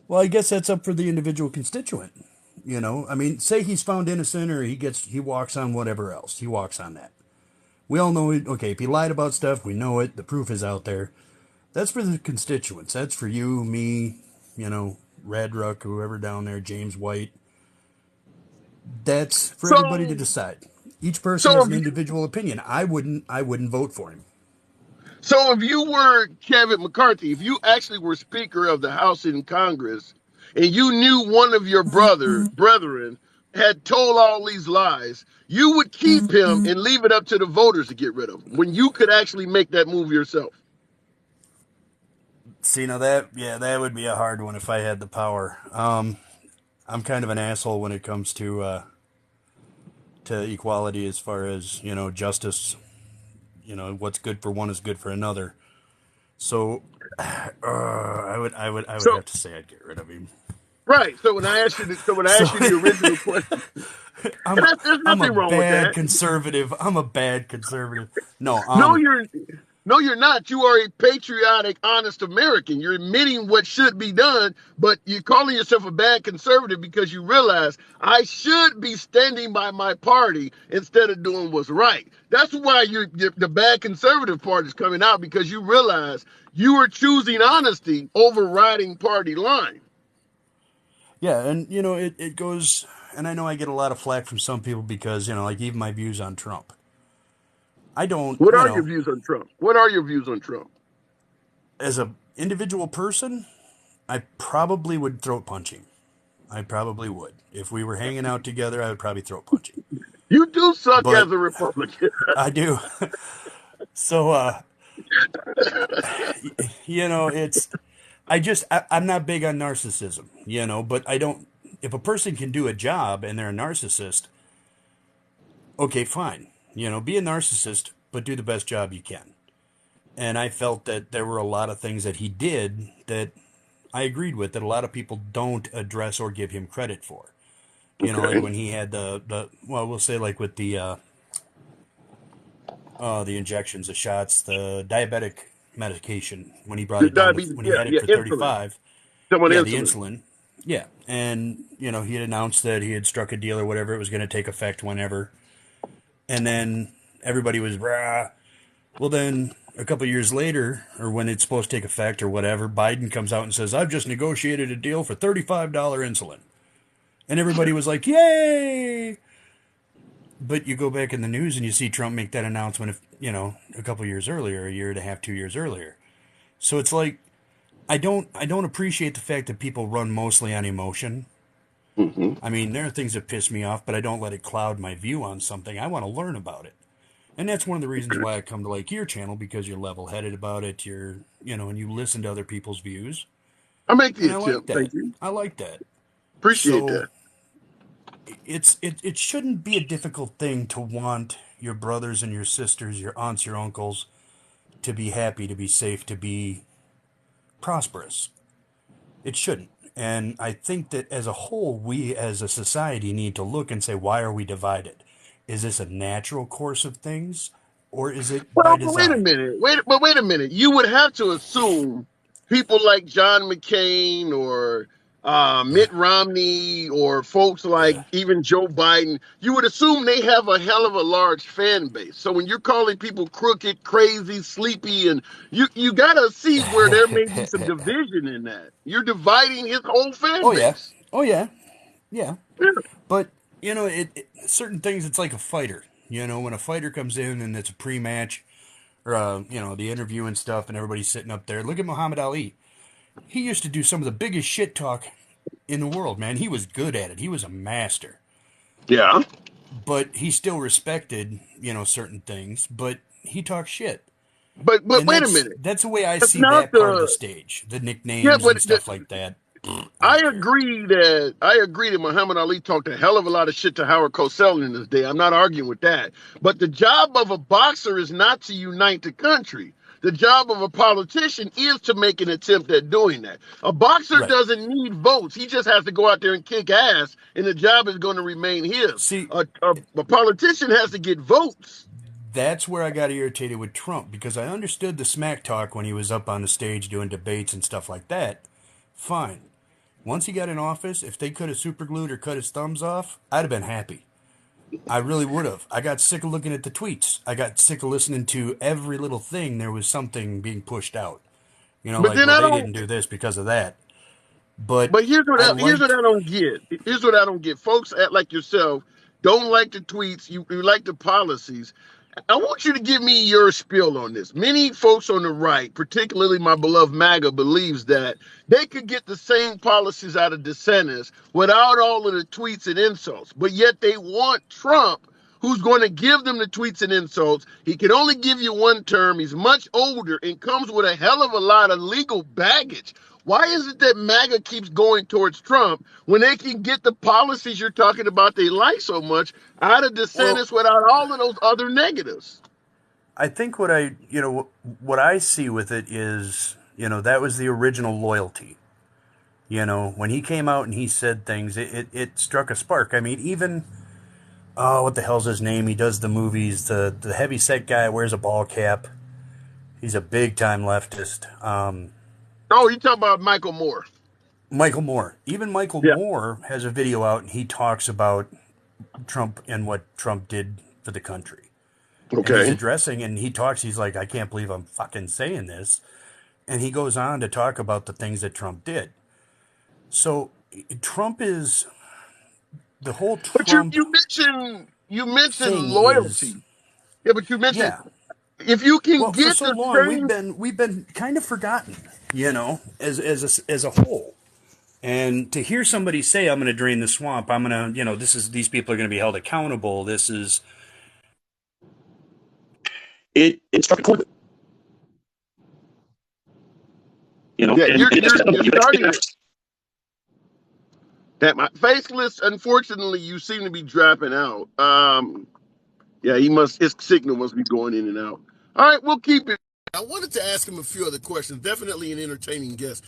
Well, I guess that's up for the individual constituent. You know, I mean, say he's found innocent or he walks on whatever else. He walks on that. We all know it. Okay, if he lied about stuff, we know it. The proof is out there. That's for the constituents. That's for you, me, you know, Radruck, whoever down there, James White. That's for everybody to So, decide. Each person so has if an you, individual opinion. I wouldn't vote for him. so if you were Kevin McCarthy, if you actually were Speaker of the House in Congress, and you knew one of your brethren had told all these lies, you would keep him and leave it up to the voters to get rid of him when you could actually make that move yourself. See, now that would be a hard one if I had the power. I'm kind of an asshole when it comes to equality as far as, you know, justice. You know, what's good for one is good for another. So, I would So have to say I'd get rid of him. right. So when I asked you, when I So, asked you the original question, I'm and there's I'm a nothing wrong with bad that. conservative. I'm a bad conservative. No, No, you're not. You are a patriotic, honest American. You're admitting what should be done, but you're calling yourself a bad conservative because you realize I should be standing by my party instead of doing what's right. That's why the bad conservative part is coming out because you realize you are choosing honesty overriding party line. yeah, and you know it goes. And I know I get a lot of flack from some people because, you know, like even my views on Trump. I don't, What you are your know, views on Trump? What are your views on Trump? as a individual person, I probably would throat punch him. I probably would. If we were hanging out together, I would probably throat punch him. You do suck But as a Republican. I do. So, you know, I'm not big on narcissism, you know, but I don't, if a person can do a job and they're a narcissist, okay, fine. You know, be a narcissist, but do the best job you can. And I felt that there were a lot of things that he did that I agreed with that a lot of people don't address or give him credit for. You know, like Okay. when he had well, we'll say like with the injections, the shots, the diabetic medication when he brought The it down to diabetes, when he yeah, had it yeah, to insulin. 35. Someone Yeah, the insulin. insulin. Yeah, and you know he had announced that he had struck a deal or whatever. It was going to take effect whenever, and then everybody was rah. Well, then a couple years later, or when it's supposed to take effect or whatever, Biden comes out and says, "I've just negotiated a deal for $35 insulin," and everybody was like, "Yay!" But you go back in the news and you see Trump make that announcement, you know, a couple years earlier, a year and a half, 2 years earlier. So it's like I don't appreciate the fact that people run mostly on emotion. Hmm. I mean, there are things that piss me off, but I don't let it cloud my view on something. I want to learn about it. And that's one of the reasons why I come to like your channel because you're level-headed about it. You're, you know, and you listen to other people's views, I make the and I like attempt. that. Thank you. I like that. Appreciate So that. it shouldn't be a difficult thing to want your brothers and your sisters, your aunts, your uncles to be happy, to be safe, to be prosperous. It shouldn't. And I think that as a whole, we as a society need to look and say, why are we divided? Is this a natural course of things or is it by Well, but wait a design? minute. Wait a minute. You would have to assume people like John McCain or Mitt Romney or folks like even Joe Biden, you would assume they have a hell of a large fan base. So when you're calling people crooked, crazy, sleepy, and you gotta see where there may be some division in that. You're dividing his whole fan Oh, yeah. base. Oh, yeah. Yeah. Yeah. But, you know, certain things, it's like a fighter. You know, when a fighter comes in and it's a pre-match, or, you know, the interview and stuff, and everybody's sitting up there. Look at Muhammad Ali. He used to do some of the biggest shit talk in the world, man. He was good at it. He was a master. Yeah. But he still respected, you know, certain things, but he talked shit. But And wait a that's minute. that's the way I That's see not that part of the the stage. The yeah, nicknames but and stuff like that. I I don't care. agree that Muhammad Ali talked a hell of a lot of shit to Howard Cosell in his day. I'm not arguing with that. But the job of a boxer is not to unite the country. The job of a politician is to make an attempt at doing that. A boxer Right. doesn't need votes. He just has to go out there and kick ass, and the job is going to remain his. See, A politician has to get votes. that's where I got irritated with Trump because I understood the smack talk when he was up on the stage doing debates and stuff like that. Fine. Once he got in office, if they could have superglued or cut his thumbs off, I'd have been happy. I really would have. I got sick of looking at the tweets. I got sick of listening to every little thing. There was something being pushed out. But Like, then well, I they don't. didn't do this because of that. But But I here's what liked, I don't get. Here's what I don't get. Folks act like yourself don't like the tweets. You like the policies. I want you to give me your spiel on this. Many folks on the right, particularly my beloved MAGA, believes that they could get the same policies out of DeSantis without all of the tweets and insults, but yet they want Trump, who's going to give them the tweets and insults. He can only give you one term. He's much older and comes with a hell of a lot of legal baggage. Why is it that MAGA keeps going towards Trump when they can get the policies you're talking about they like so much out of well, DeSantis without all of those other negatives? I think what I see with it is, that was the original loyalty. When he came out and he said things, it struck a spark. I mean, even, oh, what the hell's his name? He does the movies. The heavy set guy wears a ball cap. He's a big time leftist. Oh, you talking about Michael Moore? Michael Moore. Even Michael Yeah. Moore has a video out and he talks about Trump and what Trump did for the country. And he's Okay. addressing and he's like, I can't believe I'm fucking saying this. And he goes on to talk about the things that Trump did. So Trump is the whole But Trump you mentioned thing is, loyalty. Yeah, but you mentioned yeah. if you can Well, for get so the long same. we've been kind of forgotten, as a whole. And to hear somebody say, "I'm going to drain the swamp," I'm going to, these people are going to be held accountable. This is it struck a chord. Yeah, And you're starting that my faceless. Unfortunately, you seem to be dropping out. Yeah, his signal must be going in and out. All right, we'll keep it. I wanted to ask him a few other questions. Definitely an entertaining guest.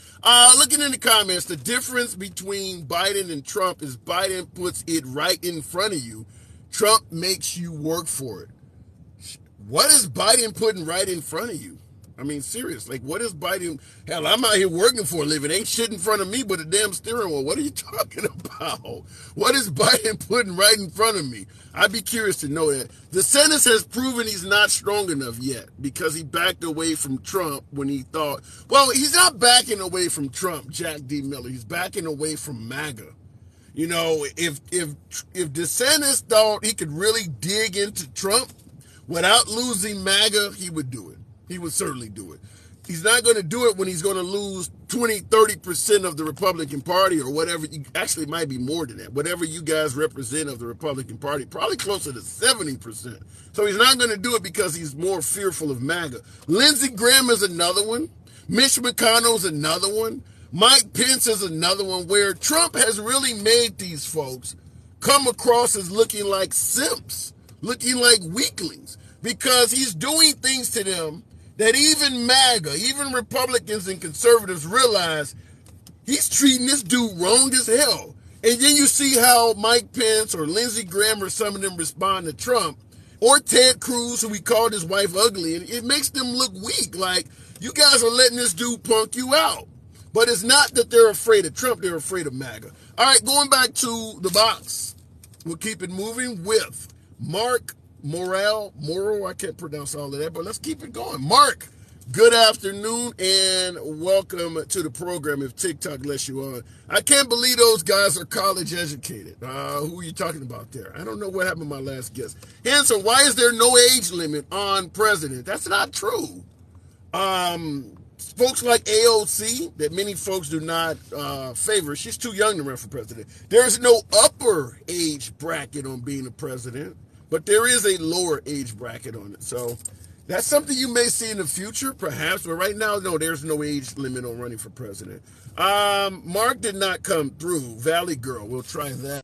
Looking in the comments, the difference between Biden and Trump is Biden puts it right in front of you. Trump makes you work for it. What is Biden putting right in front of you? I mean, serious. Like, what is Biden? Hell, I'm out here working for a living. Ain't shit in front of me but a damn steering wheel. What are you talking about? What is Biden putting right in front of me? I'd be curious to know that. The Senate has proven he's not strong enough yet because he backed away from Trump when he thought, well, he's not backing away from Trump, Jack D. Miller. He's backing away from MAGA. If DeSantis thought he could really dig into Trump without losing MAGA, he would do it. He would certainly do it. He's not going to do it when he's going to lose 20, 30% of the Republican Party or whatever. Actually, it might be more than that. Whatever you guys represent of the Republican Party, probably closer to 70%. So he's not going to do it because he's more fearful of MAGA. Lindsey Graham is another one. Mitch McConnell's another one. Mike Pence is another one where Trump has really made these folks come across as looking like simps, looking like weaklings, because he's doing things to them that even MAGA, even Republicans and conservatives realize he's treating this dude wrong as hell. And then you see how Mike Pence or Lindsey Graham or some of them respond to Trump, or Ted Cruz, who he called his wife ugly, and it makes them look weak. Like, you guys are letting this dude punk you out. But it's not that they're afraid of Trump, they're afraid of MAGA. All right, going back to the box. We'll keep it moving with Mark Morrow, I can't pronounce all of that, but let's keep it going. Mark, good afternoon and welcome to the program if TikTok lets you on. I can't believe those guys are college educated. Who are you talking about there? I don't know what happened to my last guest. Hanson, why is there no age limit on president? That's not true. Folks like AOC, that many folks do not favor, she's too young to run for president. There's no upper age bracket on being a president, but there is a lower age bracket on it. So that's something you may see in the future, perhaps, but right now, no, there's no age limit on running for president. Mark did not come through. Valley Girl, we'll try that.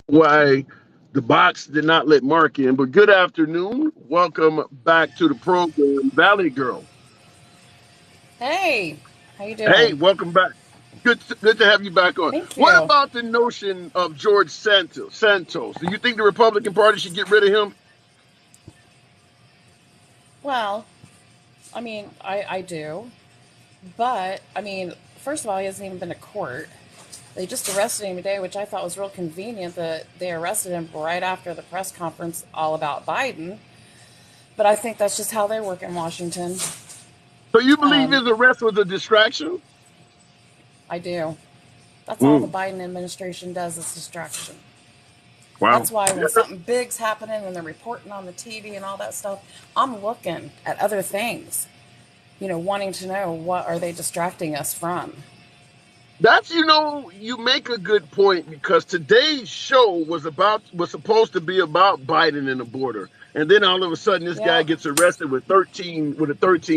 Why the box did not let Mark in, but good afternoon. Welcome back to the program, Valley Girl. Hey, how you Hey, doing? welcome back. Good to have you back on. Thank What you. about the notion of George Santos? Do you think the Republican Party should get rid of him? Well, I mean, I do, but I mean, first of all, he hasn't even been to court. They just arrested him today, which I thought was real convenient that they arrested him right after the press conference all about Biden. But I think that's just how they work in Washington. So you believe Um, his arrest was a distraction? I do. That's all the Mm, Biden administration does is distraction. wow. That's why Yeah, when something big's happening and they're reporting on the TV and all that stuff, I'm looking at other things, wanting to know what are they distracting us from. that's you make a good point because today's show was supposed to be about Biden and the border, and then all of a sudden this guy Yep. gets arrested with 13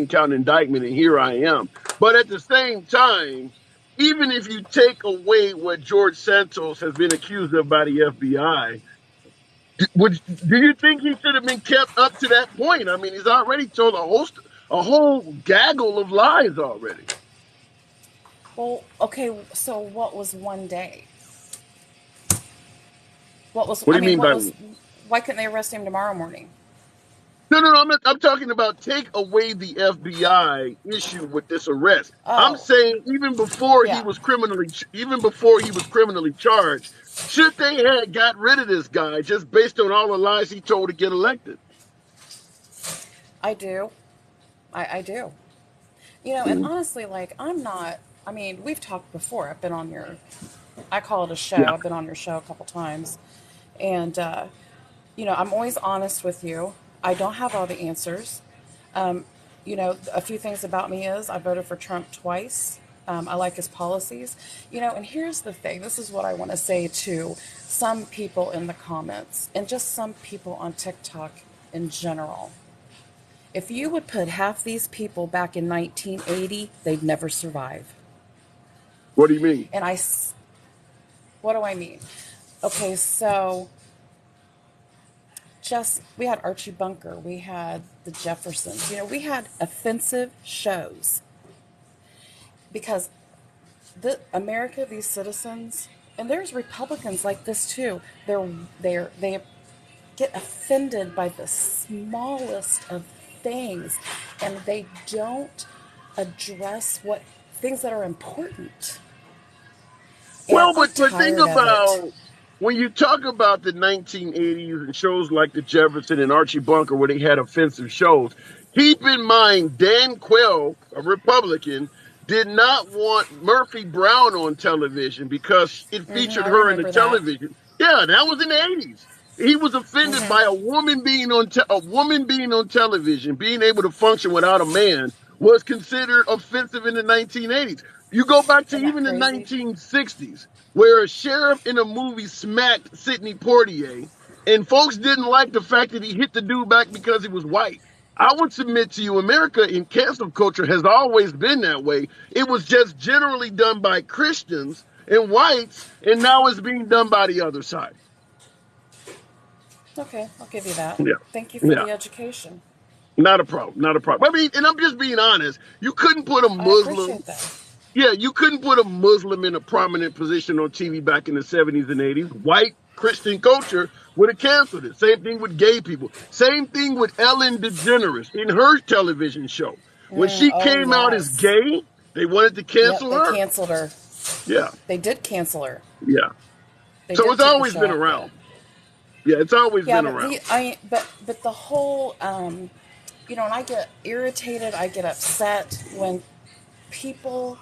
count indictment, and here I am. But at the same time, even if you take away what George Santos has been accused of by the FBI, do you think he should have been kept up to that point? I mean, he's already told a whole gaggle of lies already. Well, okay, so what was one day? What do you mean by Why couldn't they arrest him tomorrow morning? no? I'm talking about take away the FBI issue with this arrest. I'm Oh, saying yeah, even before he was criminally charged, should they have got rid of this guy just based on all the lies he told to get elected? I do. I do. And Mm, honestly, like, we've talked before. I call it a show. yeah. I've been on your show a couple times. And, I'm always honest with you. I don't have all the answers. Um, a few things about me is I voted for Trump twice. I like his policies. And here's the thing. This is what I want to say to some people in the comments and just some people on TikTok in general. If you would put half these people back in 1980, they'd never survive. What do you mean? And what do I mean? Okay, so we had Archie Bunker, we had the Jeffersons, we had offensive shows because America, these citizens, and there's Republicans like this too. They get offended by the smallest of things, and they don't address what things that are important. And Well, I'm but think tired of it. about when you talk about the 1980s and shows like the Jefferson and Archie Bunker where they had offensive shows. Keep in mind, Dan Quayle, a Republican, did not want Murphy Brown on television because it featured I her in the remember that. television. Yeah, that was in the 80s. He was offended by a woman being on television, being able to function without a man was considered offensive in the 1980s. You go back to Isn't that even the crazy? 1960s, where a sheriff in a movie smacked Sidney Poitier, and folks didn't like the fact that he hit the dude back because he was white. I would submit to you, America in cancel culture has always been that way. It was just generally done by Christians and whites, and now it's being done by the other side. Okay, I'll give you that. Yeah. Thank you for Yeah. the education. Not a problem. Not a problem. I mean, and I'm just being honest. You couldn't put a I Muslim. appreciate that. Yeah, you couldn't put a Muslim in a prominent position on TV back in the 70s and 80s. White Christian culture would have canceled it. Same thing with gay people. Same thing with Ellen DeGeneres in her television show. When she Oh, came out as yes. gay, they wanted to Yep, cancel they her. canceled her. Yeah, They did cancel her. yeah. They So did it's take the always show been off the air. around. Yeah, it's always Yeah, been but around. the whole, and I get irritated, I get upset when people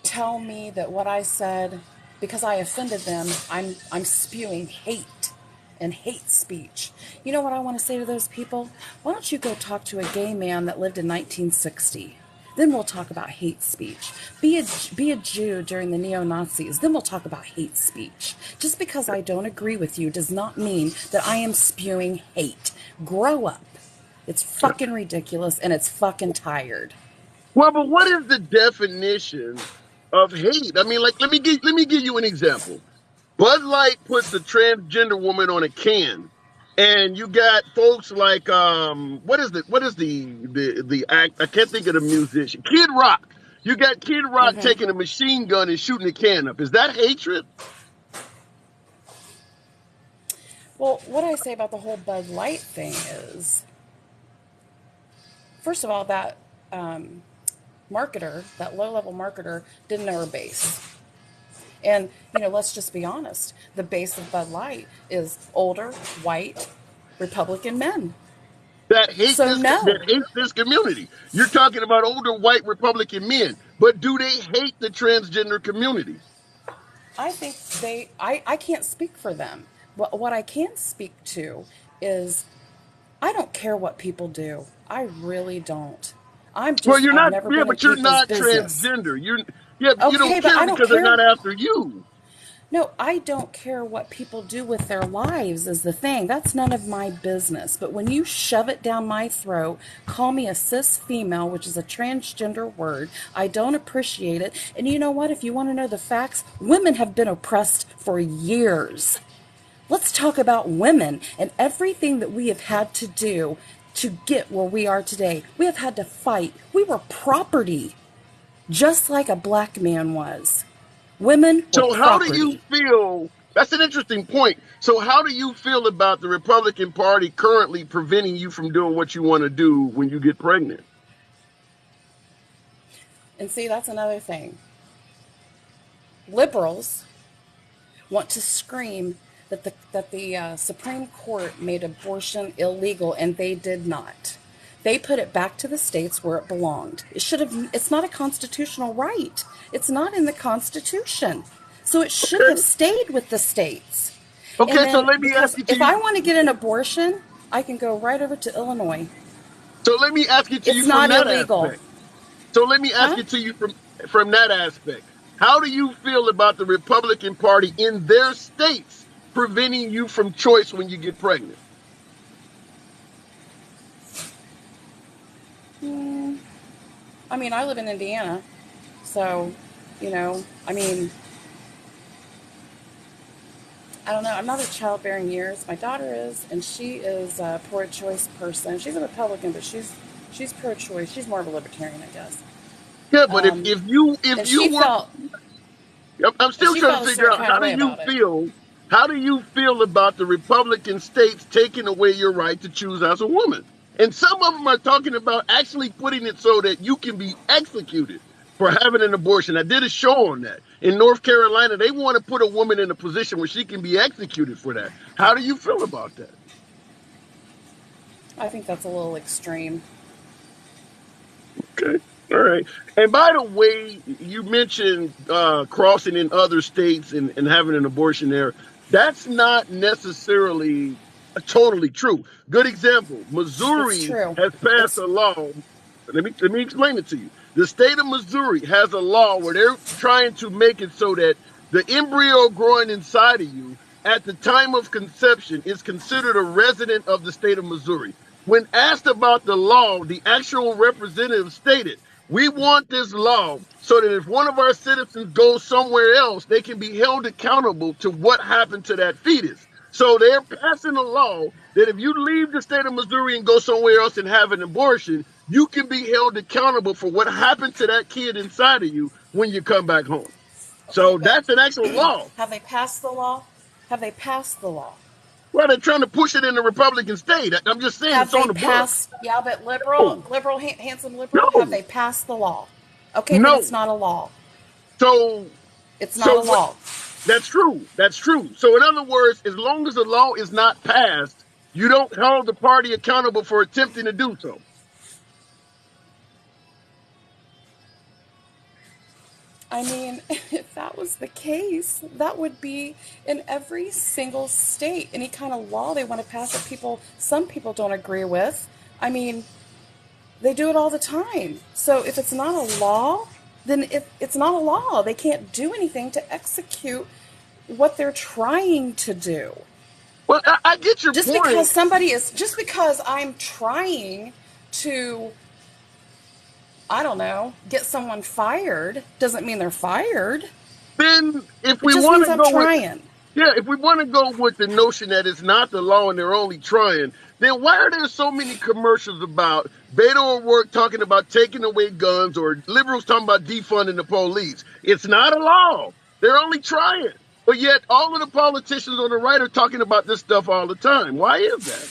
tell me that what I said, because I offended them, I'm spewing hate and hate speech. You know what I want to say to those people? Why don't you go talk to a gay man that lived in 1960? Then we'll talk about hate speech. Be a Jew during the neo-Nazis. Then we'll talk about hate speech. Just because I don't agree with you does not mean that I am spewing hate. Grow up. It's fucking ridiculous and it's fucking tired. Well, but what is the definition of hate? I mean, like, let me give you an example. Bud Light puts a transgender woman on a can, and you got folks like what is the act? I can't think of the musician. Kid Rock. You got Kid Rock Hmm. taking a machine gun and shooting a can up. Is that hatred? Well, what I say about the whole Bud Light thing is, first of all, that marketer, that low level marketer, didn't know her base. And, let's just be honest. The base of Bud Light is older, white, Republican men. That hate So, this no, that hate this community. You're talking about older white Republican men, but do they hate the transgender community? I think I can't speak for them. What I can speak to is I don't care what people do. I really don't. Well, you're I've not, never yeah, been in but you're people's not business. transgender. Yeah, but you don't Okay, but care I don't because they're care. not after you. No, I don't care what people do with their lives, is the thing. That's none of my business. But when you shove it down my throat, call me a cis female, which is a transgender word, I don't appreciate it. And you know what? If you want to know the facts, women have been oppressed for years. Let's talk about women and everything that we have had to do to get where we are today. We have had to fight. We were property, just like a black man was. Women were So how do you property. feel? That's an interesting point. So how do you feel about the Republican Party currently preventing you from doing what you want to do when you get pregnant? And see, that's another thing. Liberals want to scream that the Supreme Court made abortion illegal, and they did not. They put it back to the states where it belonged. It should have. It's not a constitutional right. It's not in the Constitution, so it should have Okay. stayed with the states. And Okay, so then, let me ask because you to if I you. want to get an abortion, I can go right over to Illinois. So let me ask you to It's you from not that illegal, aspect. So let me ask huh? you to you from that aspect. How do you feel about the Republican Party in their states preventing you from choice when you get pregnant? I mean, I live in Indiana, so I mean, I don't know. I'm not a childbearing years. My daughter is, and she is a pro-choice person. She's a Republican, but she's pro-choice. She's more of a libertarian, I guess. Yeah, but if Um, if you if and you she were felt I'm and still she trying to felt a figure certain out kind of way about it. how do you feel about the Republican states taking away your right to choose as a woman? And some of them are talking about actually putting it so that you can be executed for having an abortion. I did a show on that. In North Carolina, they want to put a woman in a position where she can be executed for that. How do you feel about that? I think that's a little extreme. Okay. All right. And by the way, you mentioned crossing in other states and having an abortion there. That's not necessarily totally true. Good example. It's Missouri true. has passed It's a law. Let me explain it to you. The state of Missouri has a law where they're trying to make it so that the embryo growing inside of you at the time of conception is considered a resident of the state of Missouri. When asked about the law, the actual representative stated, we want this law so that if one of our citizens goes somewhere else, they can be held accountable to what happened to that fetus. So they're passing a law that if you leave the state of Missouri and go somewhere else and have an abortion, you can be held accountable for what happened to that kid inside of you when you come back home. okay, So but that's an actual law. have they passed the law? Have they passed the law? Well, they're trying to push it in the Republican state. I'm just saying Have it's on they the book. passed? Yeah, but No, handsome liberal, have no, they passed the law? Okay, then it's no. not a law. So, It's not so a what? law. That's true. That's true. So, in other words, as long as the law is not passed, you don't hold the party accountable for attempting to do so. I mean, if that was the case, that would be in every single state. Any kind of law they want to pass that some people don't agree with. I mean, they do it all the time. So if it's not a law, then if it's not a law, they can't do anything to execute what they're trying to do. Well, I get your point. Just because I'm trying to, I don't know, get someone fired doesn't mean they're fired. Then, if It we just want means to I'm go with trying. Yeah, if we want to go with the notion that it's not the law and they're only trying, then why are there so many commercials about Beto O'Rourke talking about taking away guns or liberals talking about defunding the police? It's not a law. They're only trying. But yet all of the politicians on the right are talking about this stuff all the time. Why is that?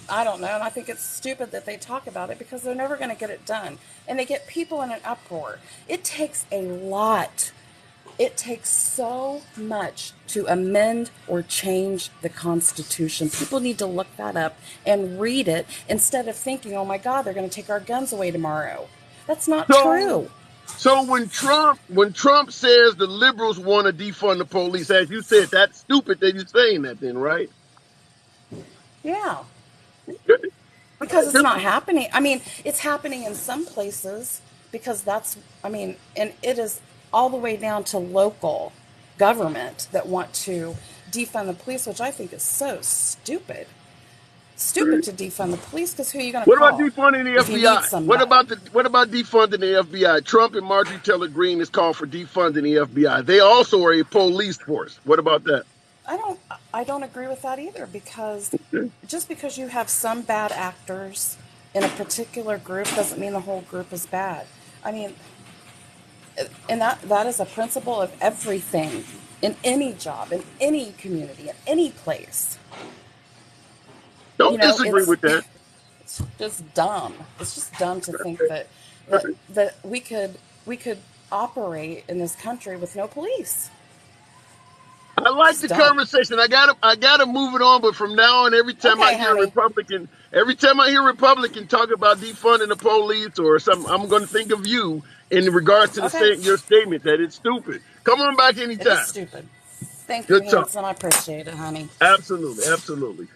I don't know. And I think it's stupid that they talk about it because they're never going to get it done. And they get people in an uproar. It takes a lot It takes so much to amend or change the Constitution. People need to look that up and read it instead of thinking, oh my God, they're going to take our guns away tomorrow. That's not So, true. so when Trump says the liberals want to defund the police, as you said, that's stupid that you're saying that. Then, right? Yeah, because it's not happening. I mean, it's happening in some places because and it is all the way down to local government that want to defund the police, which I think is so stupid. Stupid to defund the police because who are you going to What about call defunding the if you need FBI? What somebody? about defunding the FBI? Trump and Marjorie Taylor Greene has called for defunding the FBI. They also are a police force. What about that? I don't I don't agree with that either because just because you have some bad actors in a particular group doesn't mean the whole group is bad. I mean, and that is a principle of everything in any job, in any community, in any place. You Don't know, disagree with that. it's just dumb. It's just dumb to think that we could operate in this country with no police. I It's like just the dumb. conversation. I gotta move it on. But from now on, Okay, honey. Every time I hear a Republican talk about defunding the police or something, I'm going to think of you in regards to Okay. your statement that it's stupid. Come on back It is anytime. stupid. Thank you, Good talk. handsome. I appreciate it, honey. Absolutely, absolutely.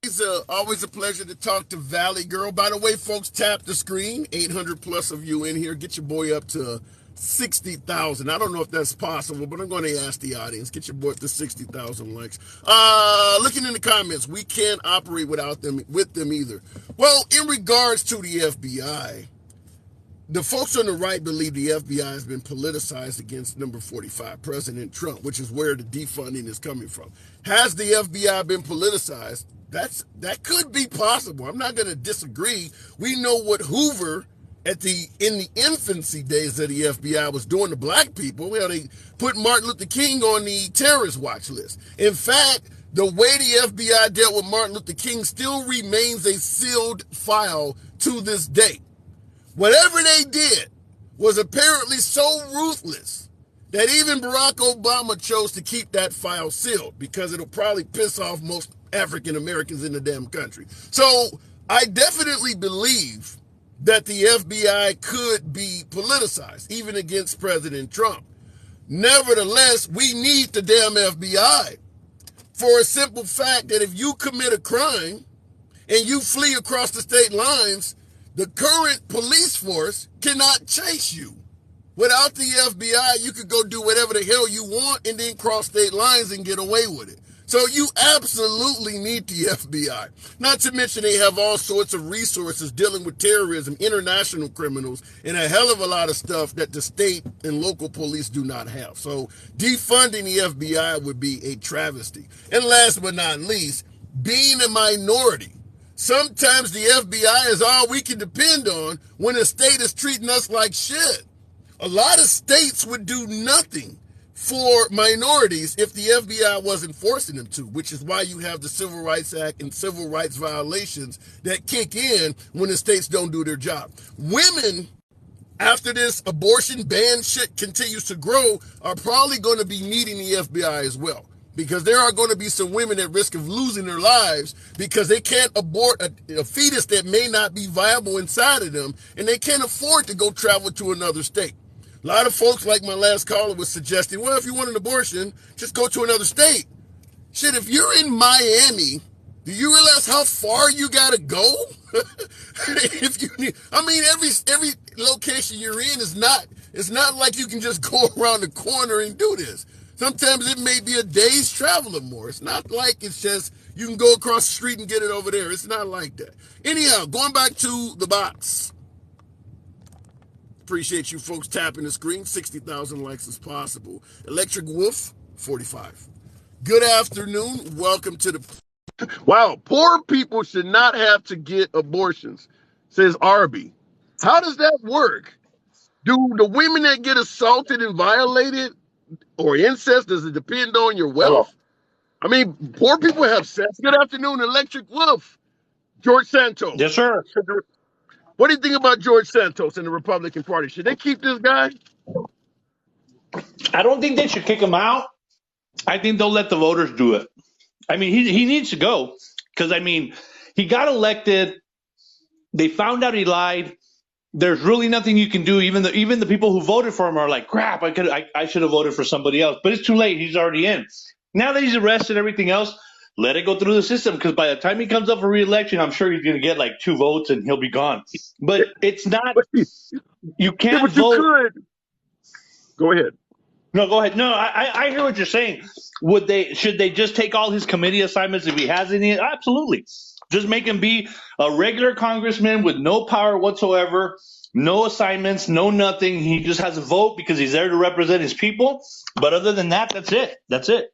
It's always a pleasure to talk to Valley Girl. By the way, folks, tap the screen. 800 plus of you in here. Get your boy up to 60,000. I don't know if that's possible, but I'm going to ask the audience. Get your boy up to 60,000 likes. Looking in the comments, we can't operate with them either. Well, in regards to the FBI, the folks on the right believe the FBI has been politicized against number 45, President Trump, which is where the defunding is coming from. Has the FBI been politicized? That could be possible. I'm not going to disagree. We know what Hoover in the infancy days of the FBI was doing to black people. They put Martin Luther King on the terrorist watch list. In fact, the way the FBI dealt with Martin Luther King still remains a sealed file to this day. Whatever they did was apparently so ruthless that even Barack Obama chose to keep that file sealed because it'll probably piss off most African Americans in the damn country. So I definitely believe that the FBI could be politicized, even against President Trump. Nevertheless, we need the damn FBI for a simple fact that if you commit a crime and you flee across the state lines, the current police force cannot chase you. Without the FBI, you could go do whatever the hell you want and then cross state lines and get away with it. So you absolutely need the FBI. Not to mention they have all sorts of resources dealing with terrorism, international criminals, and a hell of a lot of stuff that the state and local police do not have. So defunding the FBI would be a travesty. And last but not least, being a minority. Sometimes the FBI is all we can depend on when the state is treating us like shit. A lot of states would do nothing for minorities if the FBI wasn't forcing them to, which is why you have the Civil Rights Act and civil rights violations that kick in when the states don't do their job. Women, after this abortion ban shit continues to grow, are probably going to be needing the FBI as well. Because there are going to be some women at risk of losing their lives because they can't abort a fetus that may not be viable inside of them, and they can't afford to go travel to another state. A lot of folks, like my last caller was suggesting, well, if you want an abortion, just go to another state. Shit, if you're in Miami, do you realize how far you got to go? If you need, I mean, every location you're in it's not like you can just go around the corner and do this. Sometimes it may be a day's travel or more. It's not like it's just you can go across the street and get it over there. It's not like that. Anyhow, going back to the box. Appreciate you folks tapping the screen. 60,000 likes is possible. Electric Wolf, 45. Good afternoon. Welcome to the... Wow, poor people should not have to get abortions, says Arby. How does that work? Do the women that get assaulted and violated or incest, does it depend on your wealth? I mean, poor people have sex. Good afternoon, Electric Wolf. George Santos. Yes, sir. What do you think about George Santos and the Republican Party? Should they keep this guy? I don't think they should kick him out. I think they'll let the voters do it. I mean, he needs to go because, I mean, he got elected. They found out he lied. There's really nothing you can do. Even the people who voted for him are like, crap, I should have voted for somebody else. But it's too late. He's already in. Now that he's arrested and everything else, let it go through the system, because by the time he comes up for re-election, I'm sure he's going to get like 2 votes and he'll be gone. But it's not. You Yeah, can't but you vote. could. Go ahead. No, go ahead. No, I hear what you're saying. Should they just take all his committee assignments if he has any? Absolutely. Just make him be a regular congressman with no power whatsoever, no assignments, no nothing. He just has a vote because he's there to represent his people. But other than that, that's it. That's it.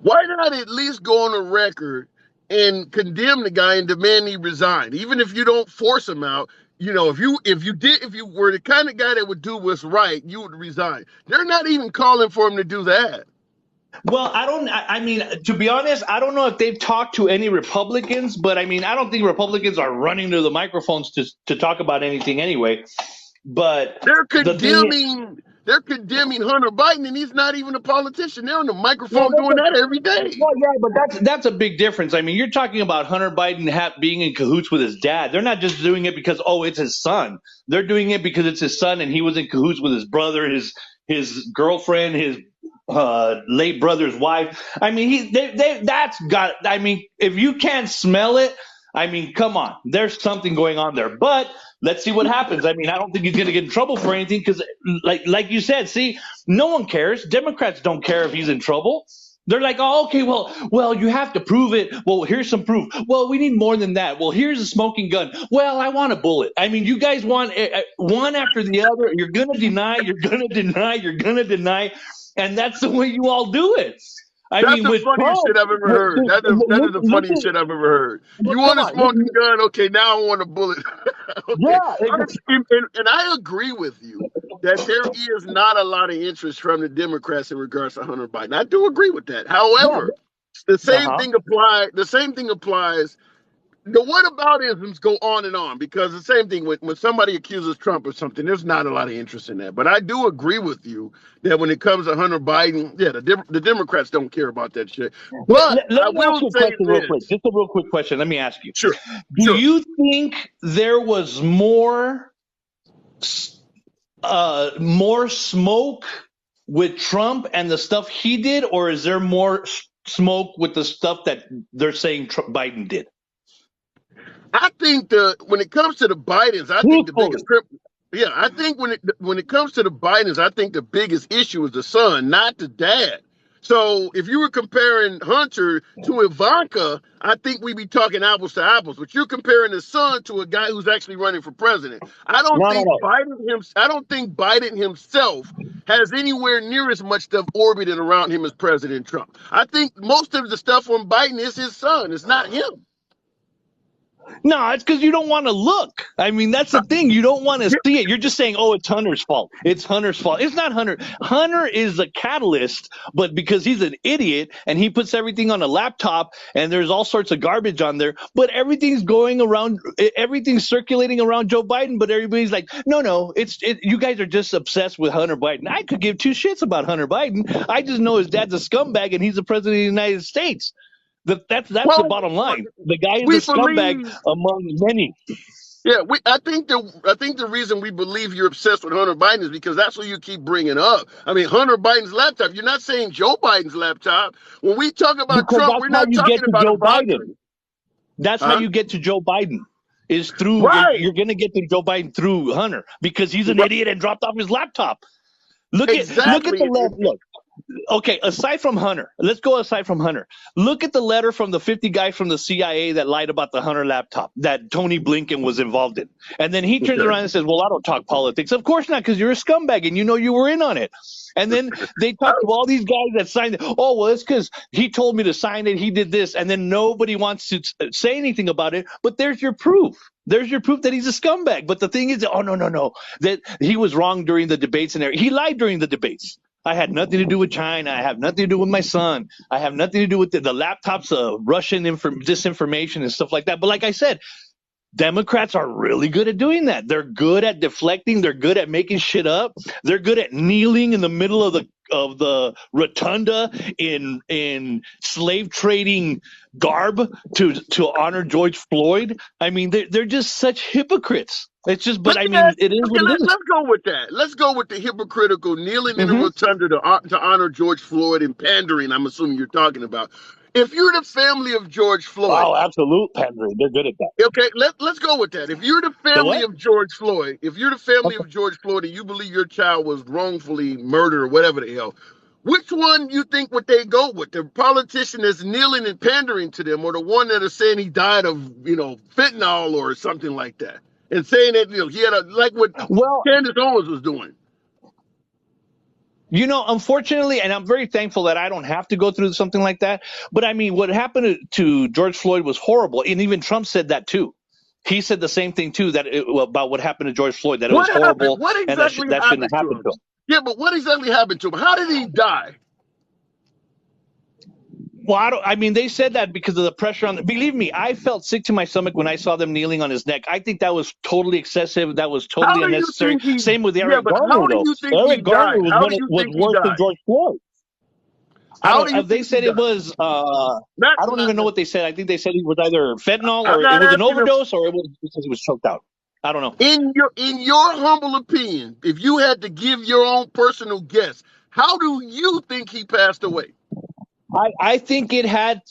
Why not at least go on a record and condemn the guy and demand he resign? Even if you don't force him out, you know, if you were the kind of guy that would do what's right, you would resign. They're not even calling for him to do that. Well, I mean, to be honest, I don't know if they've talked to any Republicans, but I mean, I don't think Republicans are running to the microphones to talk about anything anyway. But They're the thing condemning Hunter Biden, and he's not even a politician. They're on the well, microphone doing that every day. well, yeah, but that's a big difference. I mean, you're talking about Hunter Biden being in cahoots with his dad. They're not just doing it because, oh, it's his son. They're doing it because it's his son, and he was in cahoots with his brother, his girlfriend, his late brother's wife. I mean, that's got. I mean, if you can't smell it, I mean, come on, there's something going on there. But let's see what happens. I mean, I don't think he's going to get in trouble for anything because, like you said, see, no one cares. Democrats don't care if he's in trouble. They're like, oh, okay, well, you have to prove it. Well, here's some proof. Well, we need more than that. Well, here's a smoking gun. Well, I want a bullet. I mean, you guys want one after the other. You're going to deny. You're going to deny. You're going to deny. And that's the way you all do it. I That's mean, the with funniest Trump, shit I've ever heard. That is the look funniest at, shit I've ever heard. but You want come a on. smoking gun? Okay, now I want a bullet. Okay. Yeah, And I agree with you that there is not a lot of interest from the Democrats in regards to Hunter Biden. I do agree with that. yeah. However, the same Uh-huh. thing applies. The same thing applies. The whataboutisms go on and on, because the same thing when somebody accuses Trump of something, there's not a lot of interest in that. But I do agree with you that when it comes to Hunter Biden, yeah, the Democrats don't care about that shit. But Let I me ask will you a say question real quick. this. Just a real quick question. Let me ask you. Sure, Do sure. you think there was more smoke with Trump and the stuff he did, or is there more smoke with the stuff that they're saying Biden did? I think when it comes to the Bidens, I think the biggest Truthfully. yeah, I think when it comes to the Bidens, I think the biggest issue is the son, not the dad. So if you were comparing Hunter to Ivanka, I think we'd be talking apples to apples. But you're comparing the son to a guy who's actually running for president. I don't No, no, think no. Biden himself has anywhere near as much stuff orbiting around him as President Trump. I think most of the stuff on Biden is his son. It's not him. No, it's because you don't want to look. I mean, that's the thing. You don't want to see it. You're just saying, oh, it's Hunter's fault. It's Hunter's fault. It's not Hunter. Hunter is a catalyst, but because he's an idiot and he puts everything on a laptop and there's all sorts of garbage on there, but everything's circulating around Joe Biden, but everybody's like, no, you guys are just obsessed with Hunter Biden. I could give 2 shits about Hunter Biden. I just know his dad's a scumbag and he's the president of the United States. That's the bottom line. The guy is a scumbag among many. Yeah, I think the reason we believe you're obsessed with Hunter Biden is because that's what you keep bringing up. I mean, Hunter Biden's laptop. You're not saying Joe Biden's laptop. When we talk about Because Trump, we're not talking about Joe Ivanka. Biden. That's how you get to Joe Biden. Is through Right. you're going to get to Joe Biden through Hunter because he's an idiot and dropped off his laptop. Look at the left. Look. Okay, aside from Hunter, let's go aside from Hunter. Look at the letter from the 50 guys from the CIA that lied about the Hunter laptop that Tony Blinken was involved in. And then he turns around and says, well, I don't talk politics. Of course not, because you're a scumbag and you know you were in on it. And then they talk to all these guys that signed it. Oh, well, it's because he told me to sign it. He did this. And then nobody wants to say anything about it. But there's your proof. There's your proof that he's a scumbag. But the thing is, oh, no, that he was wrong during the debates and everything. He lied during the debates. I had nothing to do with China. I have nothing to do with my son. I have nothing to do with the laptops, Russian disinformation and stuff like that. But like I said, Democrats are really good at doing that. They're good at deflecting. They're good at making shit up. They're good at kneeling in the middle of the rotunda in slave trading garb to honor George Floyd. I mean, they're just such hypocrites. It's just, but Let I me mean, ask, it is okay, what it is. let's go with that. Let's go with the hypocritical kneeling in the Mm-hmm. rotunda to honor George Floyd and pandering, I'm assuming you're talking about. If you're the family of George Floyd, Oh, absolute pandering. They're good at that. okay, let's go with that. If you're the The family what? of George Floyd, if you're the family Okay. of George Floyd and you believe your child was wrongfully murdered or whatever the hell, which one you think would they go with? The politician that's kneeling and pandering to them, or the one that is saying he died of, fentanyl or something like that, and saying that he had like what Well, Candace Owens was doing. unfortunately, and I'm very thankful that I don't have to go through something like that. But I mean, what happened to George Floyd was horrible, and even Trump said that too. He said the same thing too about what happened to George Floyd, that it was What happened? horrible What and exactly that shouldn't happened have to happened him? to him. Yeah, but what exactly happened to him? How did he die? Well, I mean, they said that because of the pressure on. Believe me, I felt sick to my stomach when I saw them kneeling on his neck. I think that was totally excessive. That was How totally do you unnecessary. think he? Same with Yeah, Eric but Garner, how do though. you think he Eric Garner died? was How do you was think he worse than died? George Floyd. I How do don't. you They think he said it died? was. Not, I don't even know what they said. I think they said he was either fentanyl I'm or it not was an asking him. overdose or it was because he was choked out. I don't know. In your humble opinion, if you had to give your own personal guess, how do you think he passed away? I think it had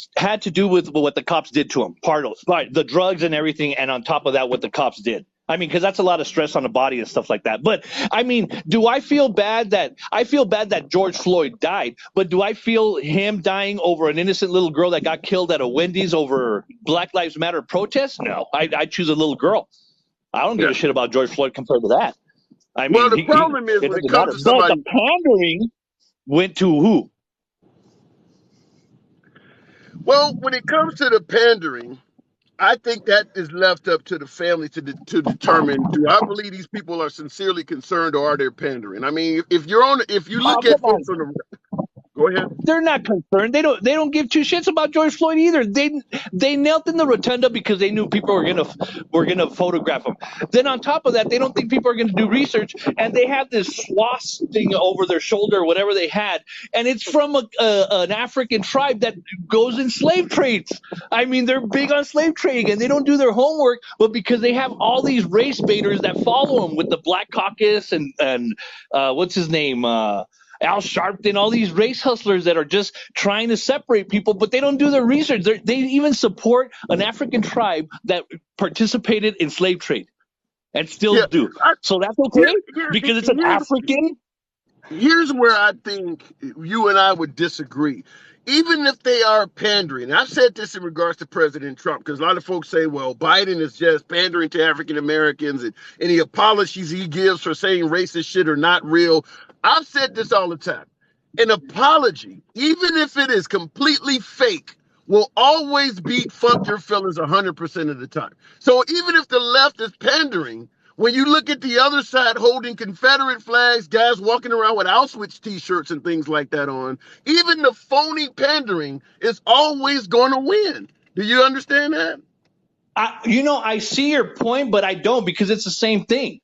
to do with what the cops did to him. Part of right, the drugs and everything, and on top of that, what the cops did. I mean, because that's a lot of stress on the body and stuff like that. But I mean, do I feel bad that George Floyd died? But do I feel him dying over an innocent little girl that got killed at a Wendy's over Black Lives Matter protest? No, I choose a little girl. I don't give Yeah. a shit about George Floyd compared to that. I Well, mean, the problem is it when it doesn't comes matter. to But the somebody. pandering went to who? Well, when it comes to the pandering, I think that is left up to the family to determine. Do I believe these people are sincerely concerned, or are they pandering? I mean, if you Oh, look come at on. folks on the, go ahead. They're not concerned. They don't give two shits about George Floyd either. They knelt in the rotunda because they knew people were gonna photograph them. Then on top of that, they don't think people are gonna do research, and they have this swastika thing over their shoulder, or whatever they had, and it's from an African tribe that goes in slave trades. I mean, they're big on slave trading, and they don't do their homework, but because they have all these race baiters that follow them with the Black Caucus and what's his name. Al Sharpton, all these race hustlers that are just trying to separate people, but they don't do their research. They even support an African tribe that participated in slave trade and still Yeah, do. I, So that's here, okay here, because it's an here's African. here's where I think you and I would disagree. Even if they are pandering, and I've said this in regards to President Trump, because a lot of folks say, well, Biden is just pandering to African Americans, and any apologies he gives for saying racist shit are not real. I've said this all the time. An apology, even if it is completely fake, will always beat fuck your feelings 100% of the time. So even if the left is pandering, when you look at the other side holding Confederate flags, guys walking around with Auschwitz t-shirts and things like that on, even the phony pandering is always going to win. Do you understand that? I see your point, but I don't because it's the same thing.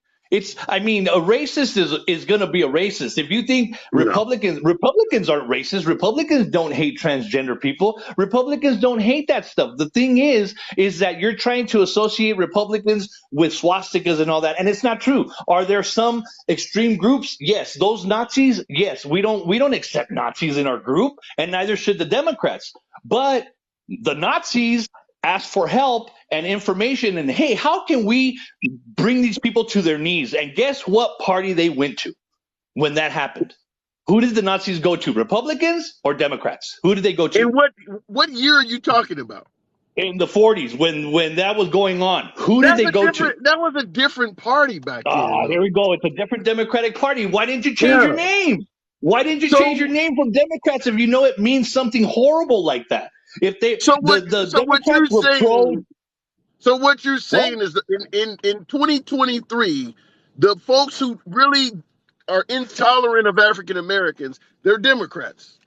I mean, a racist is going to be a racist. If you think Yeah. Republicans aren't racist. Republicans don't hate transgender people. Republicans don't hate that stuff. The thing is that you're trying to associate Republicans with swastikas and all that, and it's not true. Are there some extreme groups? Yes. Those Nazis? Yes. We don't accept Nazis in our group, and neither should the Democrats. But the Nazis asked for help and information and hey, how can we bring these people to their knees? And guess what party they went to when that happened? Who did the Nazis go to? Republicans or Democrats? Who did they go to? And what year are you talking about? In the 40s when that was going on. Who did That's they a go to? different. That was a different party back then, Ah, though. there we go. It's a different Democratic Party. Why didn't you change your Yeah. name? Why didn't you change your So, name from Democrats if you know it means something horrible like that? If they so what? the So what Democrats you're were pro saying? So what you're what? saying is that in 2023, the folks who really are intolerant of African Americans, they're Democrats.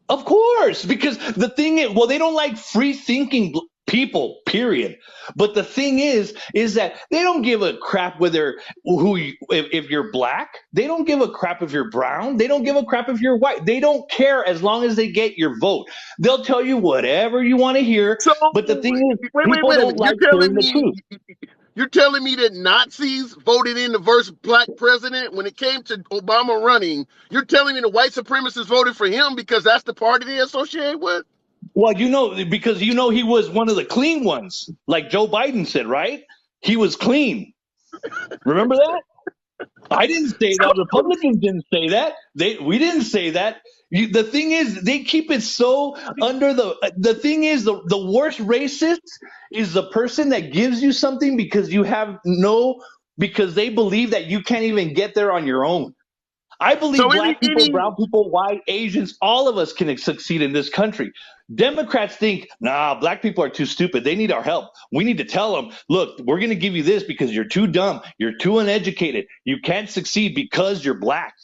Of course, because the thing is, well, they don't like free thinking people, period. But the thing is that they don't give a crap whether if you're black. They don't give a crap if you're brown. They don't give a crap if you're white. They don't care as long as they get your vote. They'll tell you whatever you want to hear. So But the thing is, wait people a don't minute. like hearing the truth. You're telling me that Nazis voted in the first black president when it came to Obama running? You're telling me the white supremacists voted for him because that's the party they associate with? Well, because he was one of the clean ones, like Joe Biden said, right? He was clean. Remember that? I didn't say that. Republicans didn't say that. We didn't say that. The thing is, they keep it so under the thing is, the worst racist is the person that gives you something because they believe that you can't even get there on your own. I believe black people, brown people, white, Asians, all of us can succeed in this country. Democrats think, nah, black people are too stupid. They need our help. We need to tell them, look, we're going to give you this because you're too dumb. You're too uneducated. You can't succeed because you're black.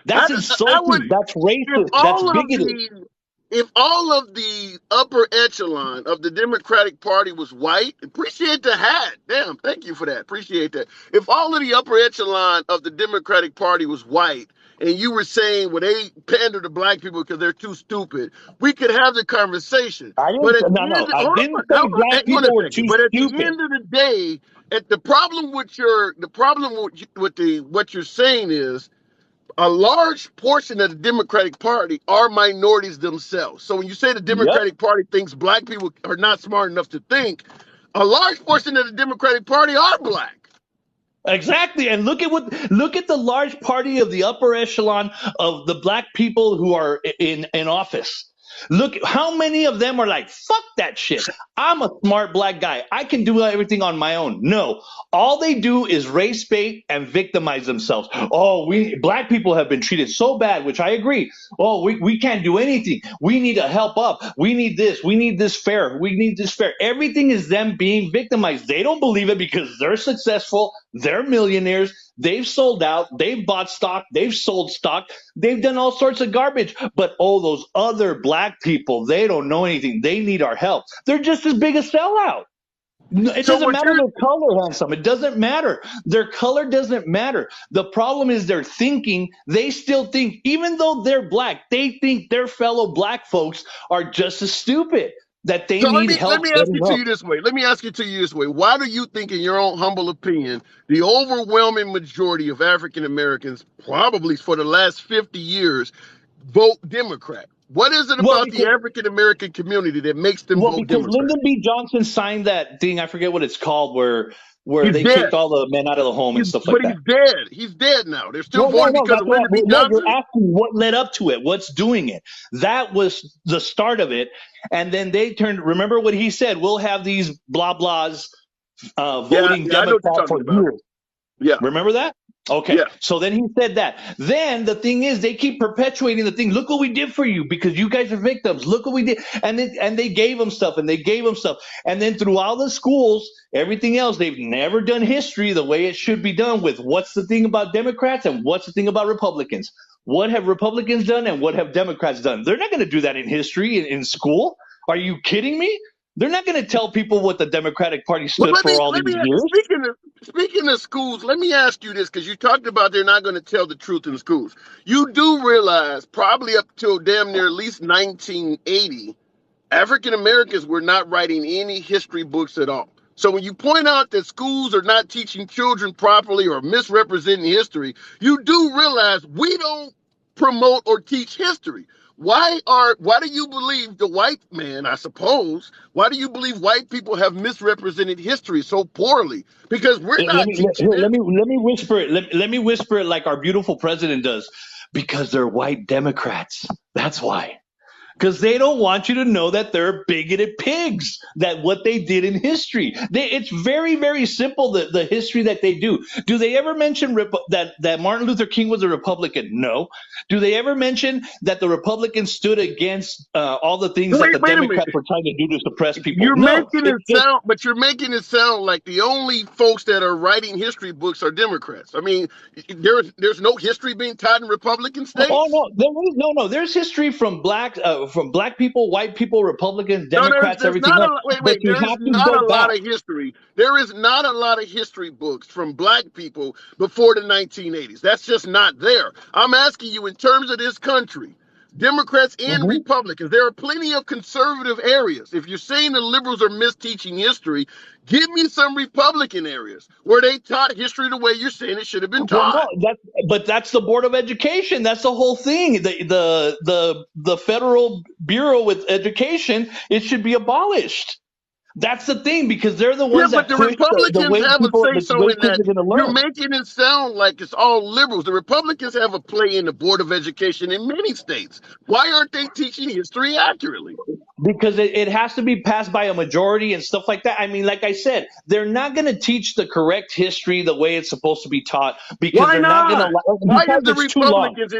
That's insulting. That's racist. That's bigoted. If all of the upper echelon of the Democratic Party was white, appreciate the hat. Damn, thank you for that. Appreciate that. If all of the upper echelon of the Democratic Party was white, and you were saying, well, they pander to black people because they're too stupid, we could have the conversation. I didn't say black people were too But at the stupid. end of the day, the problem with what you're saying is, a large portion of the Democratic Party are minorities themselves. So when you say the Democratic Party thinks black people are not smart enough to think, a large portion of the Democratic Party are black. Exactly. And look at the large party of the upper echelon of the black people who are in office. Look, how many of them are like, fuck that shit. I'm a smart black guy. I can do everything on my own. No, all they do is race bait and victimize themselves. Oh, black people have been treated so bad, which I agree. Oh, we can't do anything. We need to help up. We need this. We need this fair. We need this fair. Everything is them being victimized. They don't believe it because they're successful. They're millionaires. They've sold out. They've bought stock. They've sold stock. They've done all sorts of garbage. But those other black people, they don't know anything. They need our help. They're just as big a sellout. It doesn't matter their color, handsome. It doesn't matter. Their color doesn't matter. The problem is their thinking. They still think, even though they're black, they think their fellow black folks are just as stupid. That they need help. Let me ask you to you this way. Why do you think, in your own humble opinion, the overwhelming majority of African Americans, probably for the last 50 years, vote Democrat? What is it about the African American community that makes them vote Democrat? Because Lyndon B. Johnson signed that thing, I forget what it's called, where they kicked all the men out of the home and stuff like that. But he's dead. He's dead now. They're still voting because of Lyndon B. Johnson. You're asking what led up to it. What's doing it? That was the start of it. And then they turned, remember what he said, we'll have these blah blahs voting Democrat for years. Yeah. Remember that? Okay. Yeah. So then he said that. Then the thing is, they keep perpetuating the thing. Look what we did for you because you guys are victims. Look what we did. And they gave them stuff and they gave them stuff. And then through all the schools, everything else, they've never done history the way it should be done with what's the thing about Democrats and what's the thing about Republicans. What have Republicans done and what have Democrats done? They're not going to do that in history in school. Are you kidding me? They're not going to tell people what the Democratic Party stood for all these years. Speaking of schools, let me ask you this, because you talked about they're not going to tell the truth in schools. You do realize probably up till damn near at least 1980, African Americans were not writing any history books at all. So when you point out that schools are not teaching children properly or misrepresenting history, you do realize we don't promote or teach history. Why do you believe the white man, I suppose, why do you believe white people have misrepresented history so poorly? Because we're not teaching it. Let me whisper it. Let me whisper it like our beautiful president does. Because they're white Democrats. That's why. Because they don't want you to know that they're bigoted pigs, that what they did in history. It's very, very simple, the history that they do. Do they ever mention that Martin Luther King was a Republican? No. Do they ever mention that the Republicans stood against all the things that the Democrats were trying to do to suppress people? You're making it sound like the only folks that are writing history books are Democrats. I mean, there's no history being taught in Republican states. Oh no, no. There's history from black from black people, white people, Republicans, No, Democrats, there's everything not else. a wait, But wait. you There is have to not go a back. lot of history. There is not a lot of history books from black people before the 1980s. That's just not there. I'm asking you, in terms of this country, Democrats and Mhm. Republicans, there are plenty of conservative areas. If you're saying the liberals are misteaching history, give me some Republican areas where they taught history the way you're saying it should have been Well, taught. no, that's the Board of Education. That's the whole thing. The Federal Bureau with Education, it should be abolished. That's the thing, because they're the Yeah, ones but that the push the Republicans way have a say the so way in kids that. are going to You're learn. making it sound like it's all liberals. The Republicans have a play in the Board of Education in many states. Why aren't they teaching history accurately? Because it has to be passed by a majority and stuff like that. I mean, like I said, they're not going to teach the correct history the way it's supposed to be taught, because Why they're not going not? to, Why because is the it's too long. Republicans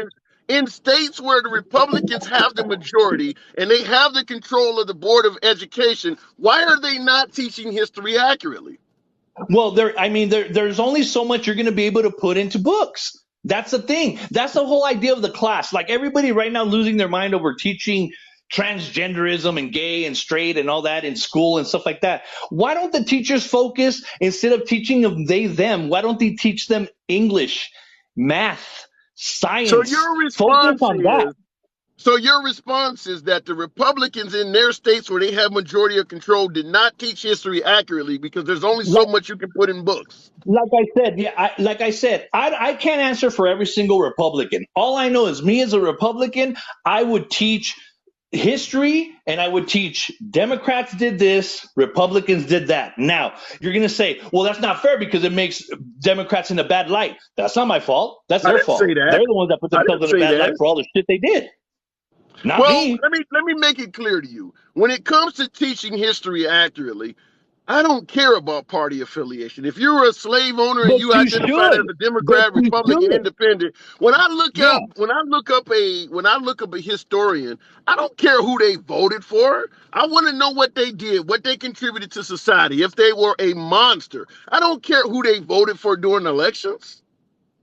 in states where the Republicans have the majority and they have the control of the Board of Education, why are they not teaching history accurately? Well, there's only so much you're going to be able to put into books. That's the thing. That's the whole idea of the class. Like, everybody right now losing their mind over teaching transgenderism and gay and straight and all that in school and stuff like that. Why don't the teachers focus, instead of teaching them they them, why don't they teach them English, math, So science? your Focus response on that. is So your response is that the Republicans in their states where they have majority of control did not teach history accurately because there's only so much you can put in books. Like I said, yeah, I can't answer for every single Republican. All I know is, me as a Republican, I would teach history, and I would teach Democrats did this, Republicans did that. Now, you're going to say, well, that's not fair because it makes Democrats in a bad light. That's not my fault. That's I their didn't say fault. that. They're the ones that put I themselves didn't in a say bad light that. for all the shit they did. Not Well, me. let me make it clear to you. When it comes to teaching history accurately, I don't care about party affiliation. If you're a slave owner and But you you identified as should. a But Democrat, you Republican, should. Independent, Yeah. when I look up a historian, I don't care who they voted for. I want to know what they did, what they contributed to society. If they were a monster, I don't care who they voted for during elections.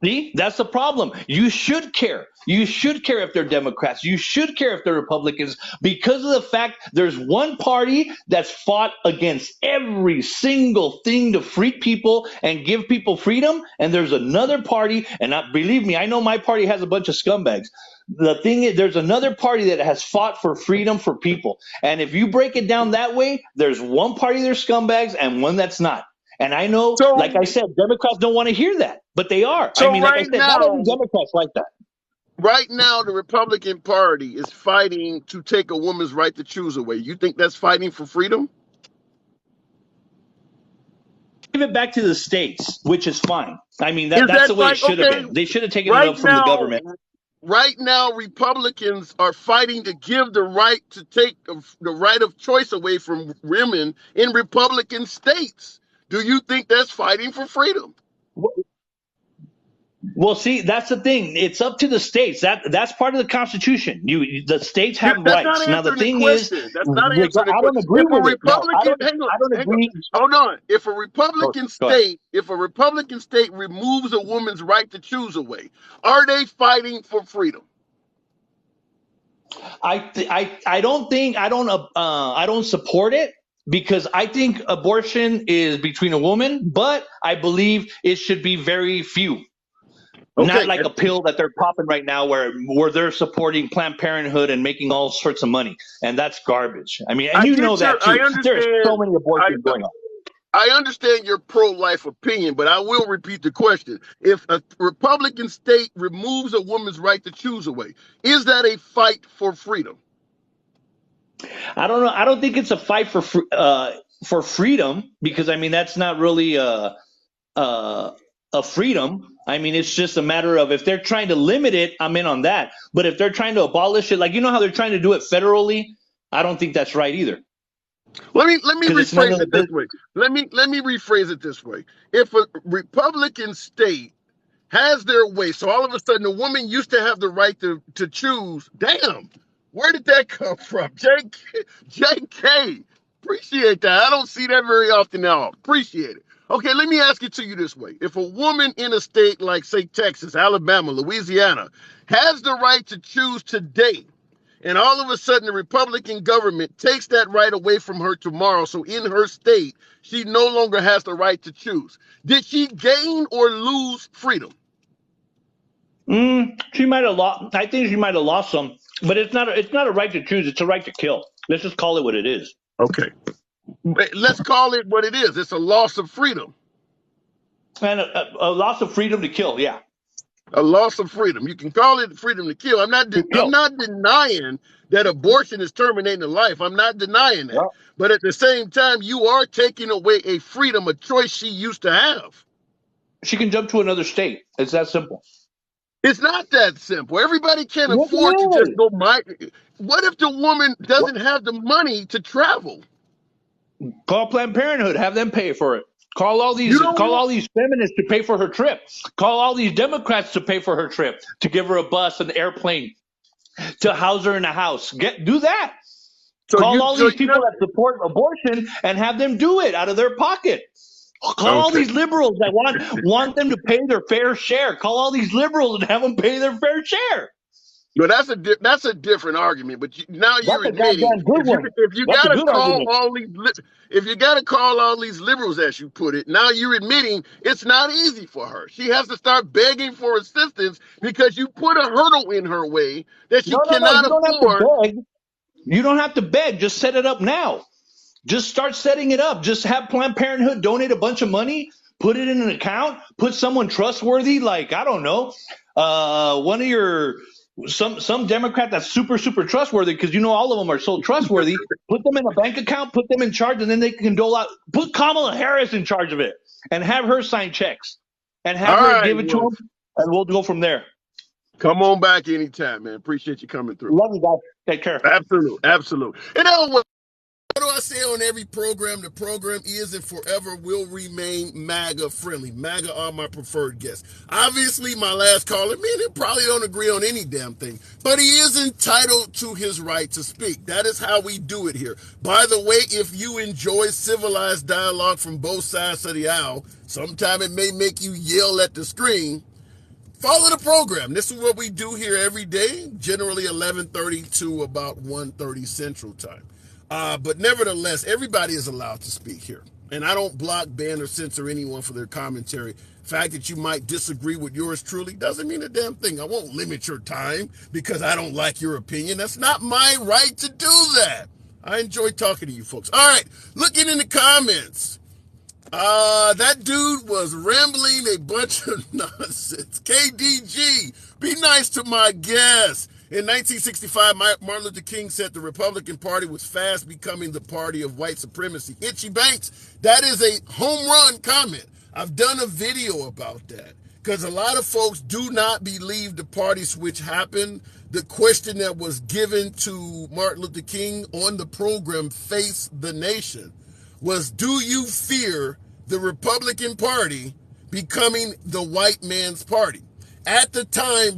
See, that's the problem. You should care. You should care if they're Democrats. You should care if they're Republicans, because of the fact there's one party that's fought against every single thing to free people and give people freedom. And there's another party, and believe me, I know my party has a bunch of scumbags. The thing is, there's another party that has fought for freedom for people. And if you break it down that way, there's one party that's scumbags and one that's not. And I know, like I So, said, Democrats don't want to hear that, but they are. I so mean, like I right said, not every now, Democrat's like that. right now, the Republican Party is fighting to take a woman's right to choose away. You think that's fighting for freedom? Give it back to the states, which is fine. I mean, Is that's that the way it fight should have okay? been. They should have taken it Right up from the now, government. right now, Republicans are fighting to give the right to take the right of choice away from women in Republican states. Do you think that's fighting for freedom? Well, see, that's the thing. It's up to the states. That's part of the Constitution. The states have That's not rights. Now, the answering the thing is, question. That's not answering the I don't question. agree If a with it. No, Republican, hang on, I don't hang on, agree. hold on. Go ahead. If a Republican state removes a woman's right to choose away, are they fighting for freedom? I don't think I don't support it, because I think abortion is between a woman, but I believe it should be very few. Not Okay, like a pill that they're popping right now, where they're supporting Planned Parenthood and making all sorts of money, and that's garbage. I mean, and I you know get your, that too. There's so many I, abortions going on. I understand your pro-life opinion, but I will repeat the question. If a Republican state removes a woman's right to choose away, is that a fight for freedom? I don't know. I don't think it's a fight for freedom, because I mean that's not really a freedom. I mean, it's just a matter of, if they're trying to limit it, I'm in on that. But if they're trying to abolish it, like, you know how they're trying to do it federally, I don't think that's right either. Let me Because it's none rephrase of the it this business. way. Let me rephrase it this way. If a Republican state has their way, so all of a sudden a woman used to have the right to choose. Damn, where did that come from? JK, appreciate that. I don't see that very often now. Appreciate it. Okay, let me ask it to you this way. If a woman in a state like, say, Texas, Alabama, Louisiana, has the right to choose today, and all of a sudden the Republican government takes that right away from her tomorrow. So in her state, she no longer has the right to choose. Did she gain or lose freedom? She might have lost. I think she might have lost some, but it's not. It's not a right to choose. It's a right to kill. Let's just call it what it is. Okay. Let's call it what it is. It's a loss of freedom. And a loss of freedom to kill. Yeah, A loss of freedom. You can call it freedom to kill. I'm not to I'm kill. not denying that abortion is terminating a life. I'm not denying that. Yeah. But at the same time, you are taking away a freedom, a choice she used to have. She can jump to another state. It's that simple. It's not that simple. Everybody can't Yes, afford to just it go What if the woman is. doesn't have the money to travel? Call Planned Parenthood. Have them pay for it. Call all You these don't call want all these feminists to pay for her trip. Call all these Democrats to pay for her trip, to give her a bus, an airplane, to house her in a house. Do that. so Call you all so these you people that support abortion and have them do it out of their pocket. Call all okay. these liberals that want them to pay their fair share. Call all these liberals and have them pay their fair share. No, that's a different argument. But now That's you're a admitting goddamn good one. if you That's a gotta good call argument. all these if you gotta call all these liberals, as you put it, now you're admitting it's not easy for her. She has to start begging for assistance because you put a hurdle in her way that she No, no, no. cannot You don't have to afford. beg. You don't have to beg. Just set it up now. Just start setting it up. Just have Planned Parenthood donate a bunch of money, put it in an account, put someone trustworthy, like, I don't know, one of your some Democrat that's super trustworthy, because you know all of them are so trustworthy. Put them in a bank account, put them in charge, and then they can dole out. Put Kamala Harris in charge of it, and have her sign checks, and All have her right, give it to well, them, and we'll go from there. come on back anytime, man. Appreciate you coming through. Love you guys. Take care. Absolute. And what do I say on every program? The program is and forever will remain MAGA friendly. MAGA are my preferred guests. Obviously, my last caller, man, they probably don't agree on any damn thing, but he is entitled to his right to speak. That is how we do it here. By the way, if you enjoy civilized dialogue from both sides of the aisle, sometime it may make you yell at the screen. Follow the program. This is what we do here every day, generally 11:30 to about 1:30 Central Time. But nevertheless, everybody is allowed to speak here. And I don't block, ban, or censor anyone for their commentary. The fact that you might disagree with yours truly doesn't mean a damn thing. I won't limit your time because I don't like your opinion. That's not my right to do that. I enjoy talking to you folks. All right, looking in the comments. That dude was rambling a bunch of nonsense. KDG, be nice to my guest. In 1965, Martin Luther King said the Republican Party was fast becoming the party of white supremacy. Itchy Banks, that is a home run comment. I've done a video about that because a lot of folks do not believe the party switch happened. The question that was given to Martin Luther King on the program Face the Nation was, do you fear the Republican Party becoming the white man's party? At the time,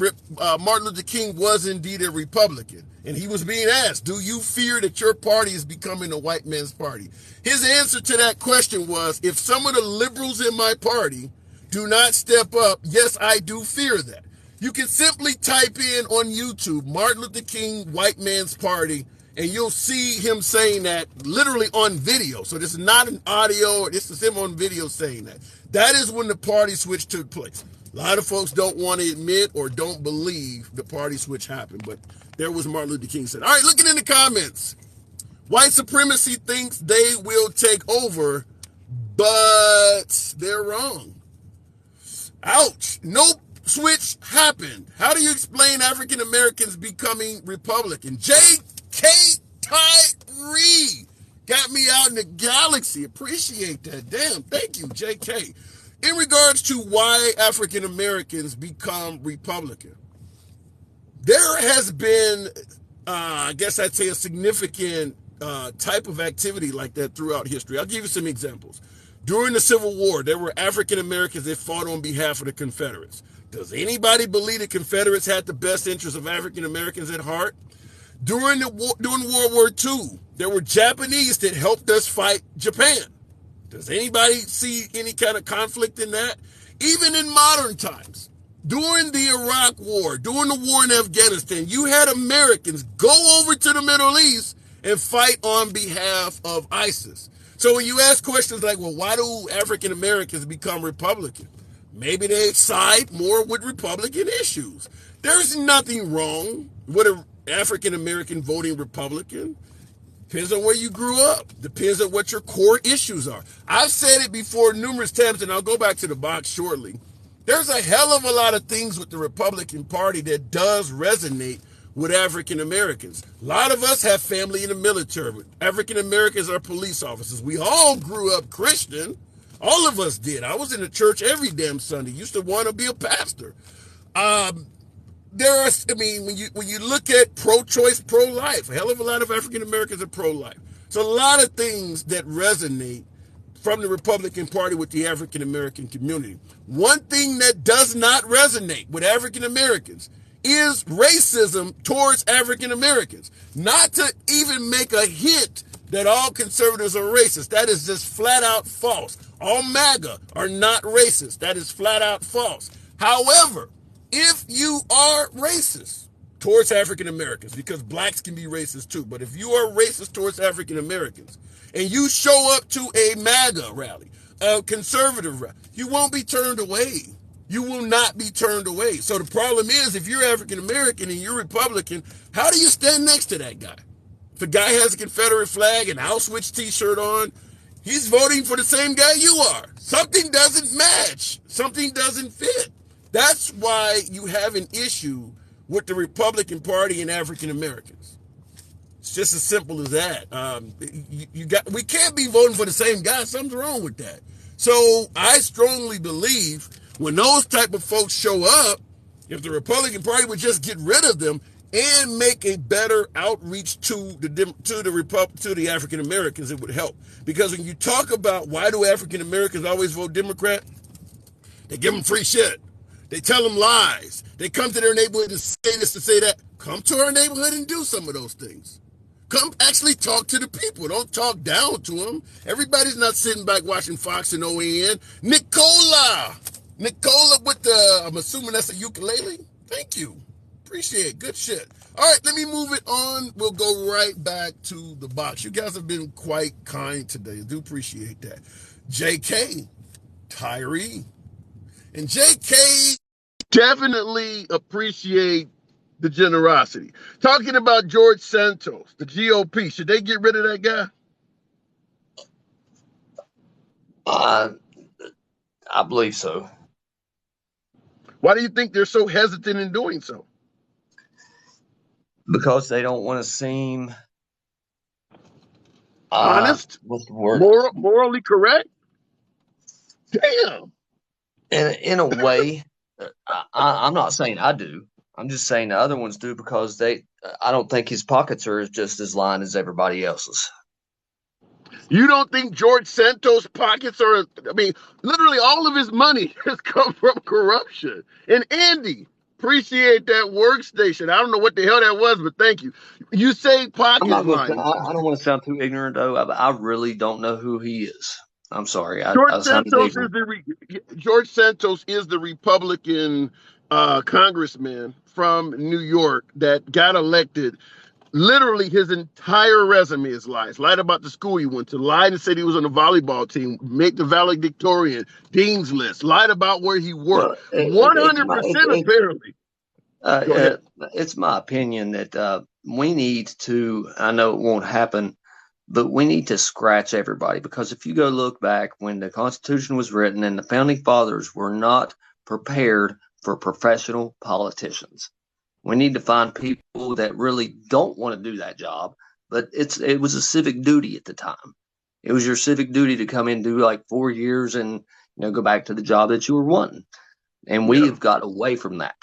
Martin Luther King was indeed a Republican, and he was being asked, do you fear that your party is becoming a white man's party? His answer to that question was, if some of the liberals in my party do not step up, yes, I do fear that. You can simply type in on YouTube, Martin Luther King, white man's party, and you'll see him saying that literally on video. So this is not an audio, this is him on video saying that. That is when the party switch took place. A lot of folks don't want to admit or don't believe the party switch happened, but there was Martin Luther King said. All right, looking in the comments. White supremacy thinks they will take over, but they're wrong. Ouch. No switch happened. How do you explain African Americans becoming Republican? J.K. Tyree got me out in the galaxy. Appreciate that. Damn, thank you, J.K. In regards to why African Americans become Republican, there has been, I guess I'd say, a significant type of activity like that throughout history. I'll give you some examples. During the Civil War, there were African Americans that fought on behalf of the Confederates. Does anybody believe the Confederates had the best interests of African Americans at heart? During World War II, there were Japanese that helped us fight Japan. Does anybody see any kind of conflict in that? Even in modern times, During the Iraq War, during the war in Afghanistan, you had Americans go over to the Middle East and fight on behalf of ISIS. So when you ask questions like, well, why do African Americans become Republican? Maybe they side more with Republican issues. There's nothing wrong with an African American voting Republican. Depends on where you grew up. Depends on what your core issues are. I've said it before numerous times, and I'll go back to the box shortly. There's a hell of a lot of things with the Republican Party that does resonate with African Americans. A lot of us have family in the military. African Americans are police officers. We all grew up Christian. All of us did. I was in the church every damn Sunday. Used to want to be a pastor. When you look at pro-choice, pro-life, a hell of a lot of African Americans are pro-life. So a lot of things that resonate from the Republican Party with the African American community. One thing that does not resonate with African Americans is racism towards African Americans. Not to even make a hint that all conservatives are racist. That is just flat out false. All MAGA are not racist. That is flat out false. However, if you are racist towards African Americans, because blacks can be racist too, but if you are racist towards African Americans and you show up to a MAGA rally, a conservative rally, you won't be turned away. You will not be turned away. So the problem is, if you're African American and you're Republican, how do you stand next to that guy? If a guy has a Confederate flag and Auschwitz t-shirt on, he's voting for the same guy you are. Something doesn't match. Something doesn't fit. That's why you have an issue with the Republican Party and African Americans. It's just as simple as that. We can't be voting for the same guy. Something's wrong with that. So I strongly believe when those type of folks show up, if the Republican Party would just get rid of them and make a better outreach to the African Americans, it would help. Because when you talk about why do African Americans always vote Democrat, they give them free shit. They tell them lies. They come to their neighborhood to say this, to say that. Come to our neighborhood and do some of those things. Come actually talk to the people. Don't talk down to them. Everybody's not sitting back watching Fox and OAN. Nicola with I'm assuming that's a ukulele. Thank you. Appreciate it. Good shit. All right, let me move it on. We'll go right back to the box. You guys have been quite kind today. I do appreciate that. JK, Tyree, and JK definitely appreciate the generosity. Talking about George Santos, the GOP, should they get rid of that guy? I believe so. Why do you think they're so hesitant in doing so? Because they don't want to seem honest, what's the word? Morally correct. Damn. In a way, I'm not saying I do. I'm just saying the other ones do because I don't think his pockets are just as lined as everybody else's. You don't think George Santos' pockets are? I mean, literally all of his money has come from corruption. And Andy, appreciate that workstation. I don't know what the hell that was, but thank you. You say pocket line. I don't want to sound too ignorant, though. I really don't know who he is. I'm sorry. George Santos is the Republican congressman from New York that got elected. Literally, his entire resume is lies. Lied about the school he went to. Lied and said he was on the volleyball team. Make the valedictorian. Dean's list. Lied about where he worked. 100% apparently. It's my opinion that we need to, I know it won't happen, but we need to scratch everybody. Because if you go look back when the Constitution was written and the Founding Fathers were not prepared for professional politicians. We need to find people that really don't want to do that job, but it was a civic duty at the time. It was your civic duty to come in and do like 4 years and go back to the job that you were wanting. And we have got away from that.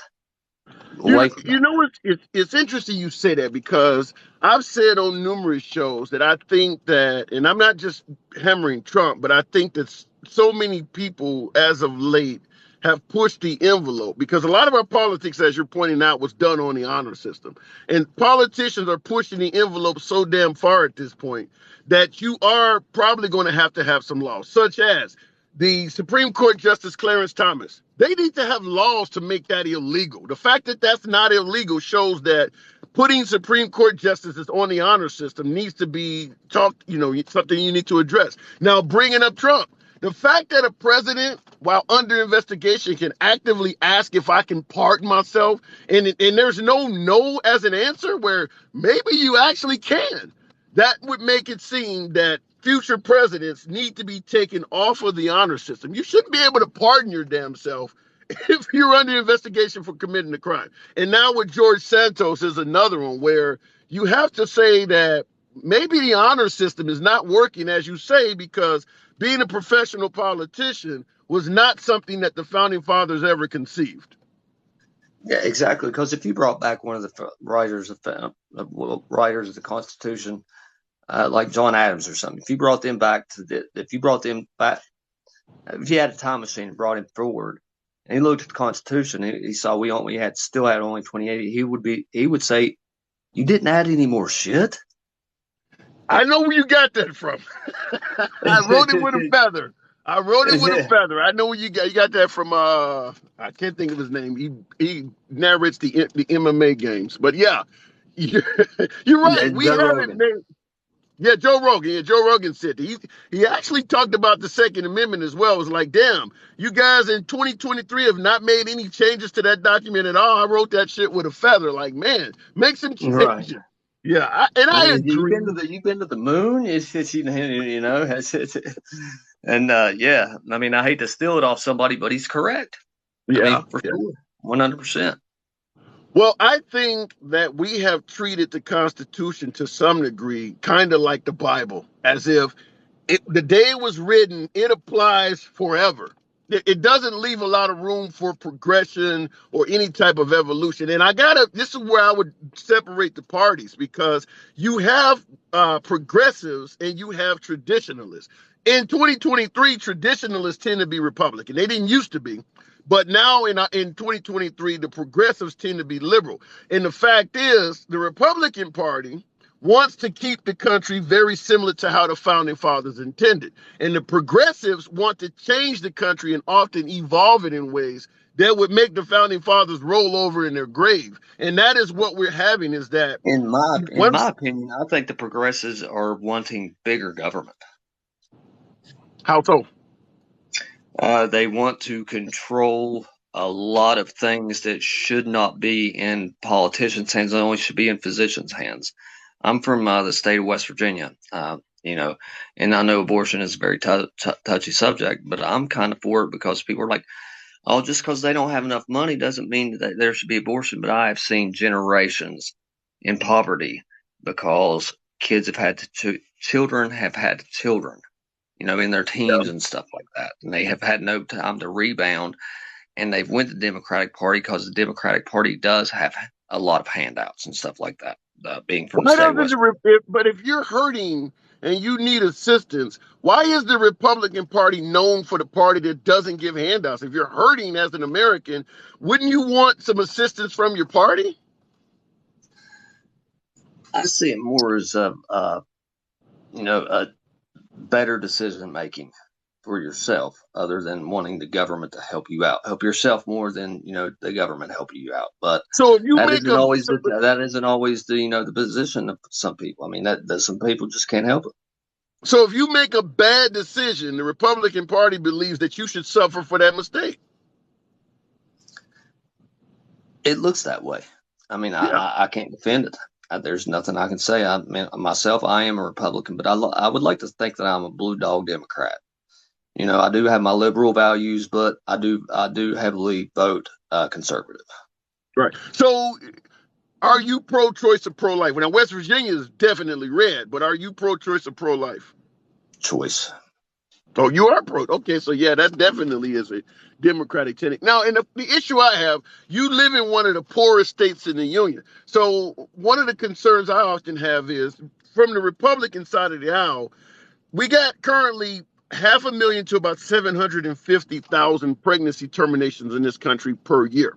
It's interesting you say that because I've said on numerous shows that I think that, and I'm not just hammering Trump, but I think that so many people as of late have pushed the envelope because a lot of our politics, as you're pointing out, was done on the honor system. And politicians are pushing the envelope so damn far at this point that you are probably going to have some laws, such as the Supreme Court Justice Clarence Thomas, they need to have laws to make that illegal. The fact that that's not illegal shows that putting Supreme Court justices on the honor system needs to be something you need to address. Now, bringing up Trump, the fact that a president, while under investigation, can actively ask if I can pardon myself, and there's no as an answer, where maybe you actually can. That would make it seem that future presidents need to be taken off of the honor system. You shouldn't be able to pardon your damn self if you're under investigation for committing a crime. And now with George Santos is another one where you have to say that maybe the honor system is not working as you say, because being a professional politician was not something that the founding fathers ever conceived. Yeah, exactly. Because if you brought back one of the writers of the Constitution, like John Adams or something, if you brought them back if you had a time machine and brought him forward, and he looked at the Constitution, he saw we still had only 28. He would say, "You didn't add any more shit." I know where you got that from. I wrote it with a feather. I know where you got that from. I can't think of his name. He narrates the MMA games. But yeah, you're right. We haven't made. Yeah, Joe Rogan. Yeah, Joe Rogan said that. He actually talked about the Second Amendment as well. It was like, damn, you guys in 2023 have not made any changes to that document at all. I wrote that shit with a feather. Like, man, make some changes. Right. Yeah, I agree. You've been to the moon. And yeah, I mean, I hate to steal it off somebody, but he's correct. Yeah, for sure, 100%. Well, I think that we have treated the Constitution to some degree kind of like the Bible, as if the day it was written, it applies forever. It doesn't leave a lot of room for progression or any type of evolution. And this is where I would separate the parties, because you have progressives and you have traditionalists. In 2023, traditionalists tend to be Republican. They didn't used to be. But now in 2023, the progressives tend to be liberal. And the fact is, the Republican Party wants to keep the country very similar to how the founding fathers intended. And the progressives want to change the country and often evolve it in ways that would make the founding fathers roll over in their grave. And that is what we're having, is that... In my opinion, I think the progressives are wanting bigger government. How so? They want to control a lot of things that should not be in politicians' hands. They only should be in physicians' hands. I'm from the state of West Virginia, and I know abortion is a very touchy subject, but I'm kind of for it, because people are like, oh, just because they don't have enough money doesn't mean that there should be abortion. But I have seen generations in poverty because children have had children, in their teens and stuff like that. And they have had no time to rebound. And they've went to the Democratic Party because the Democratic Party does have a lot of handouts and stuff like that, being from the state. But if you're hurting and you need assistance, why is the Republican Party known for the party that doesn't give handouts? If you're hurting as an American, wouldn't you want some assistance from your party? I see it more as a better decision making for yourself, other than wanting the government to help you out. Help yourself more than the government helping you out. But so if you that isn't always the position of some people. I mean, that some people just can't help it. So if you make a bad decision, the Republican Party believes that you should suffer for that mistake. It looks that way. I mean, yeah. I can't defend it. There's nothing I can say. I mean, myself, I am a Republican, but I would like to think that I'm a blue dog Democrat. I do have my liberal values, but I do heavily vote conservative. Right. So are you pro-choice or pro-life? Now, West Virginia is definitely red, but are you pro-choice or pro-life? Choice. Oh, you are pro. Okay, so yeah, that definitely is a Democratic tenet. Now, and the issue I have, you live in one of the poorest states in the union. So one of the concerns I often have is, from the Republican side of the aisle, we got currently 500,000 to about 750,000 pregnancy terminations in this country per year.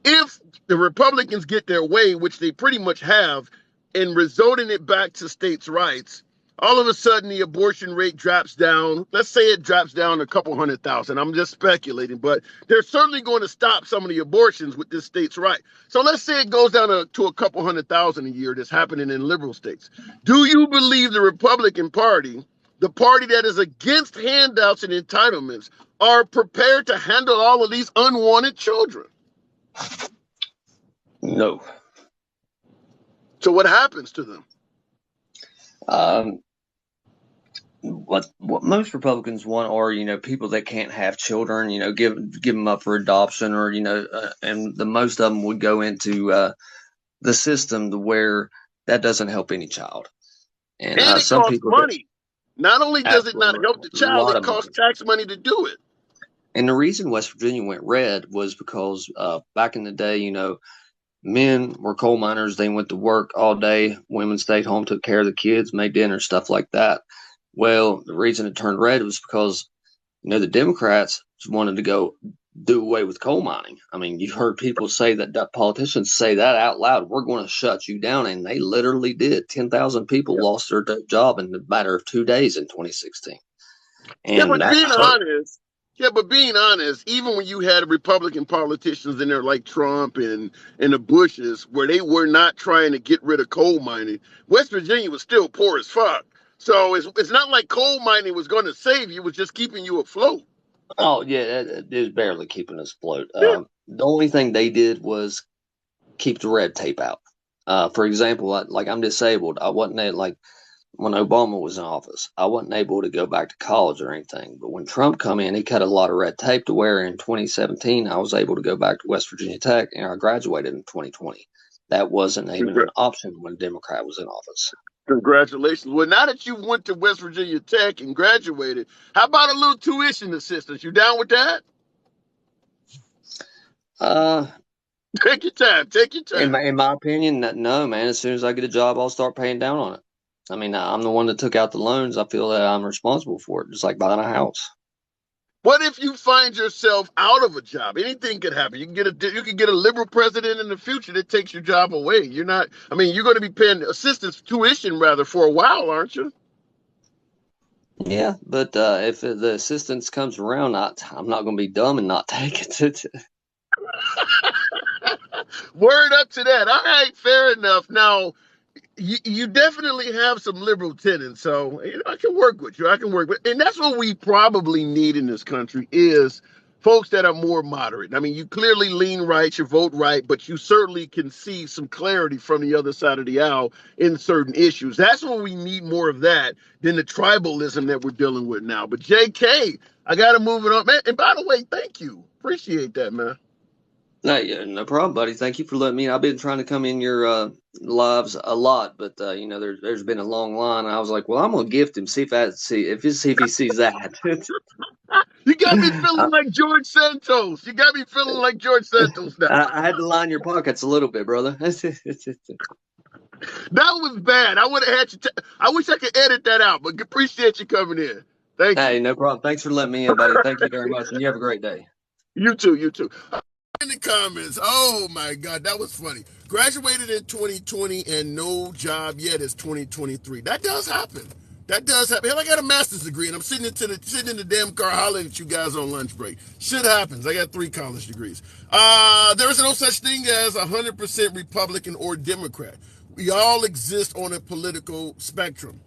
If the Republicans get their way, which they pretty much have, and resorting it back to states' rights, all of a sudden the abortion rate drops down. Let's say it drops down a couple 100,000. I'm just speculating, but they're certainly going to stop some of the abortions with this state's right. So let's say it goes down to a couple 100,000 a year that's happening in liberal states. Do you believe the Republican Party, the party that is against handouts and entitlements, are prepared to handle all of these unwanted children? No. So what happens to them? What most Republicans want are, people that can't have children, give them up for adoption, or and the most of them would go into the system to where that doesn't help any child. And it some costs people money. Not only does it not absolutely help the a child, lot it of costs money. tax money to do it. And the reason West Virginia went red was because back in the day, men were coal miners. They went to work all day. Women stayed home, took care of the kids, made dinner, stuff like that. Well, the reason it turned red was because, the Democrats wanted to go do away with coal mining. I mean, you've heard people say that politicians say that out loud. We're going to shut you down. And they literally did. 10,000 people lost their job in a matter of 2 days in 2016. Yeah, And but that being hurt. honest, even when you had Republican politicians in there like Trump and the Bushes, where they were not trying to get rid of coal mining, West Virginia was still poor as fuck. So it's not like coal mining was going to save you; it was just keeping you afloat. Oh, yeah, it is barely keeping us afloat. Yeah. The only thing they did was keep the red tape out. For example, I'm disabled. I wasn't like when Obama was in office, I wasn't able to go back to college or anything. But when Trump come in, he cut a lot of red tape to where in 2017 I was able to go back to West Virginia Tech, and I graduated in 2020. That wasn't even an option when a Democrat was in office. Congratulations. Well, now that you went to West Virginia Tech and graduated, how about a little tuition assistance? You down with that? Take your time. Take your time. In my opinion, no, man. As soon as I get a job, I'll start paying down on it. I mean, I'm the one that took out the loans. I feel that I'm responsible for it, just like buying a house. What if you find yourself out of a job? Anything could happen. You can get a liberal president in the future that takes your job away. You're going to be paying assistance tuition rather for a while, aren't you? Yeah, but if the assistance comes around, I'm not going to be dumb and not take it. Word up to that. All right, fair enough. Now, you definitely have some liberal tenants, so I can work with you. And that's what we probably need in this country is folks that are more moderate. I mean, you clearly lean right, you vote right, but you certainly can see some clarity from the other side of the aisle in certain issues. That's what we need more of that than the tribalism that we're dealing with now. But JK, I got to move it on, man. And by the way, thank you. Appreciate that, man. No problem, buddy. Thank you for letting me. I've been trying to come in your lives a lot, but there's been a long line. And I was like, well, I'm gonna gift him, see if he sees that. You got me feeling like George Santos. You got me feeling like George Santos now. I had to line your pockets a little bit, brother. That was bad. I would have had you. I wish I could edit that out, but appreciate you coming in. Thank you. Hey, no problem. Thanks for letting me in, buddy. Thank you very much, and you have a great day. You too. You too. In the comments, oh my God, that was funny. Graduated in 2020 and no job yet is 2023. That does happen. Hell, I got a master's degree and I'm sitting in the damn car hollering at you guys on lunch break. Shit happens. I got 3 college degrees. There is no such thing as 100% Republican or Democrat. We all exist on a political spectrum.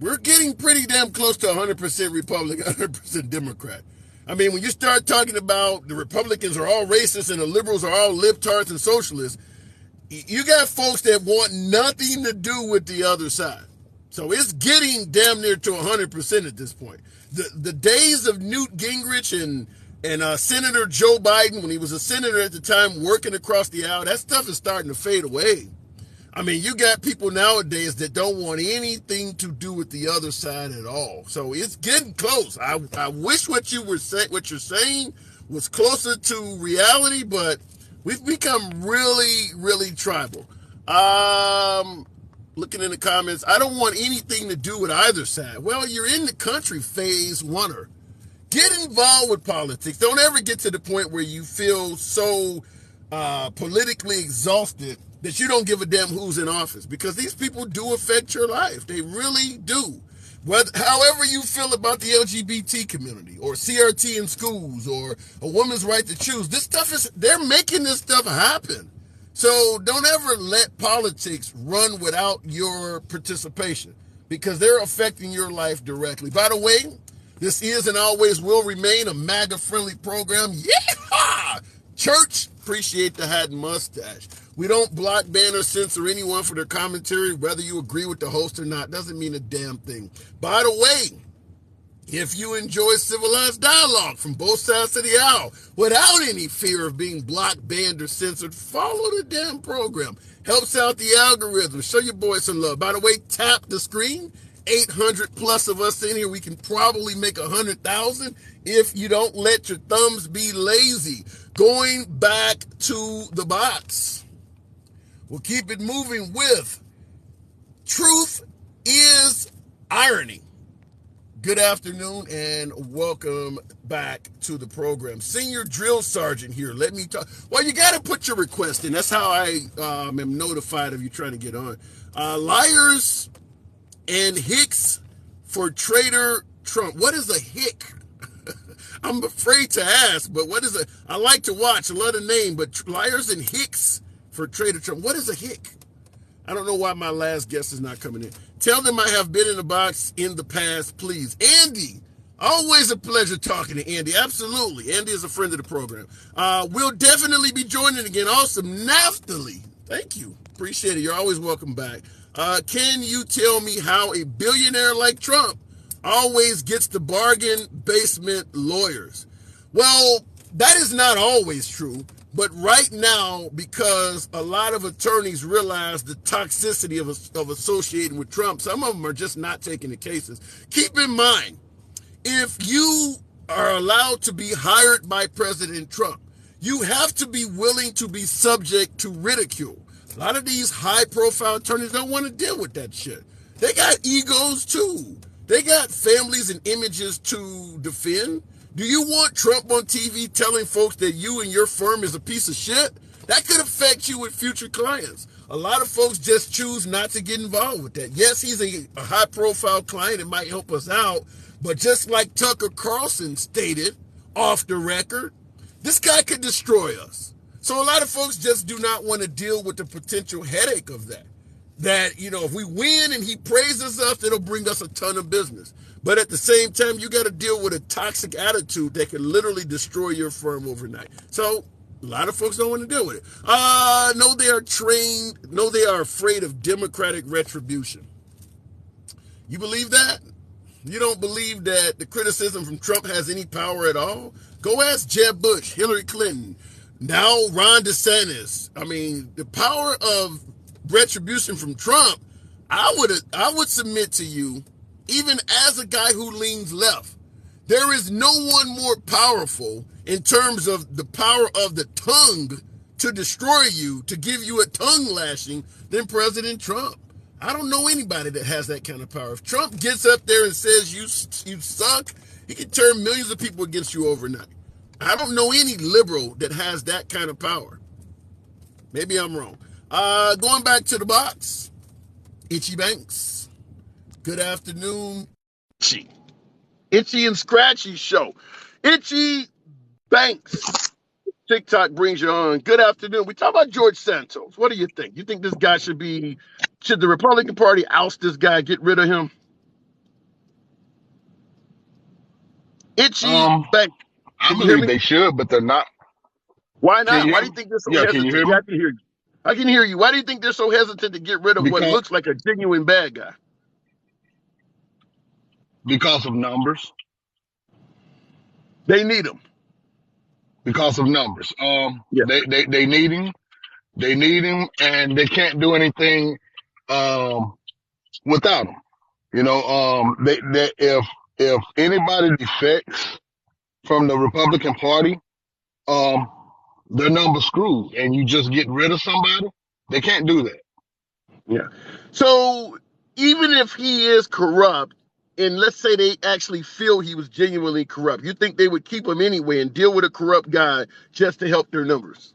We're getting pretty damn close to 100% Republican, 100% Democrat. I mean, when you start talking about the Republicans are all racist and the liberals are all libtards and socialists, you got folks that want nothing to do with the other side. So it's getting damn near to 100% at this point. The days of Newt Gingrich and Senator Joe Biden, when he was a senator at the time working across the aisle, that stuff is starting to fade away. I mean, you got people nowadays that don't want anything to do with the other side at all. So it's getting close. I wish what you're saying was closer to reality, but we've become really, really tribal. Looking in the comments, I don't want anything to do with either side. Well, you're in the country, phase oneer. Get involved with politics. Don't ever get to the point where you feel so politically exhausted that you don't give a damn who's in office, because these people do affect your life. They really do. However you feel about the LGBT community or CRT in schools or a woman's right to choose, this stuff they're making this stuff happen. So don't ever let politics run without your participation, because they're affecting your life directly. By the way, this is and always will remain a MAGA-friendly program. Yeah! Church, appreciate the hat and mustache. We don't block, ban, or censor anyone for their commentary, whether you agree with the host or not. Doesn't mean a damn thing. By the way, if you enjoy civilized dialogue from both sides of the aisle without any fear of being blocked, banned, or censored, follow the damn program. Helps out the algorithm. Show your boy some love. By the way, tap the screen. 800 plus of us in here. We can probably make 100,000 if you don't let your thumbs be lazy. Going back to the box. We'll keep it moving with Truth is Irony. Good afternoon and welcome back to the program. Senior Drill Sergeant here. Let me talk. Well, you got to put your request in. That's how I am notified of you trying to get on. Liars and Hicks for Traitor Trump. What is a hick? I'm afraid to ask, but what is I like to watch. I love the name, but Liars and Hicks for Traitor Trump. What is a hick? I don't know why my last guest is not coming in. Tell them I have been in the box in the past, please. Andy, always a pleasure talking to Andy. Absolutely. Andy is a friend of the program. We'll definitely be joining again. Awesome. Naphtali, thank you. Appreciate it. You're always welcome back. Can you tell me how a billionaire like Trump always gets the bargain basement lawyers? Well, that is not always true. But right now, because a lot of attorneys realize the toxicity of associating with Trump, some of them are just not taking the cases. Keep in mind, if you are allowed to be hired by President Trump, you have to be willing to be subject to ridicule. A lot of these high-profile attorneys don't want to deal with that shit. They got egos, too. They got families and images to defend. Do you want Trump on TV telling folks that you and your firm is a piece of shit? That could affect you with future clients. A lot of folks just choose not to get involved with that. Yes, he's a high-profile client. It might help us out. But just like Tucker Carlson stated off the record, this guy could destroy us. So a lot of folks just do not want to deal with the potential headache of that. That, if we win and he praises us, it'll bring us a ton of business. But at the same time, you got to deal with a toxic attitude that can literally destroy your firm overnight. So a lot of folks don't want to deal with it. No, they are trained. No, they are afraid of Democratic retribution. You believe that? You don't believe that the criticism from Trump has any power at all? Go ask Jeb Bush, Hillary Clinton, now Ron DeSantis. I mean, the power of retribution from Trump, I would submit to you, even as a guy who leans left, there is no one more powerful in terms of the power of the tongue to destroy you, to give you a tongue lashing, than President Trump. I don't know anybody that has that kind of power. If Trump gets up there and says you suck, he can turn millions of people against you overnight. I don't know any liberal that has that kind of power. Maybe I'm wrong. Going back to the box, Itchy Banks. Good afternoon. Itchy and Scratchy show. Itchy Banks. TikTok brings you on. Good afternoon. We talk about George Santos. What do you think? You think this guy should the Republican Party oust this guy, get rid of him? Itchy Banks. I believe they should, but they're not. Why not? Why do you think they're so hesitant? Can you hear me? Yeah, I can hear you. I can hear you. Why do you think they're so hesitant to get rid of what looks like a genuine bad guy? Because of numbers. They need him. Because of numbers. Yeah. They need him. They need him, and they can't do anything without him. If anybody defects from the Republican Party, their numbers screwed, and you just get rid of somebody. They can't do that. Yeah. So even if he is corrupt, and let's say they actually feel he was genuinely corrupt, you think they would keep him anyway and deal with a corrupt guy just to help their numbers?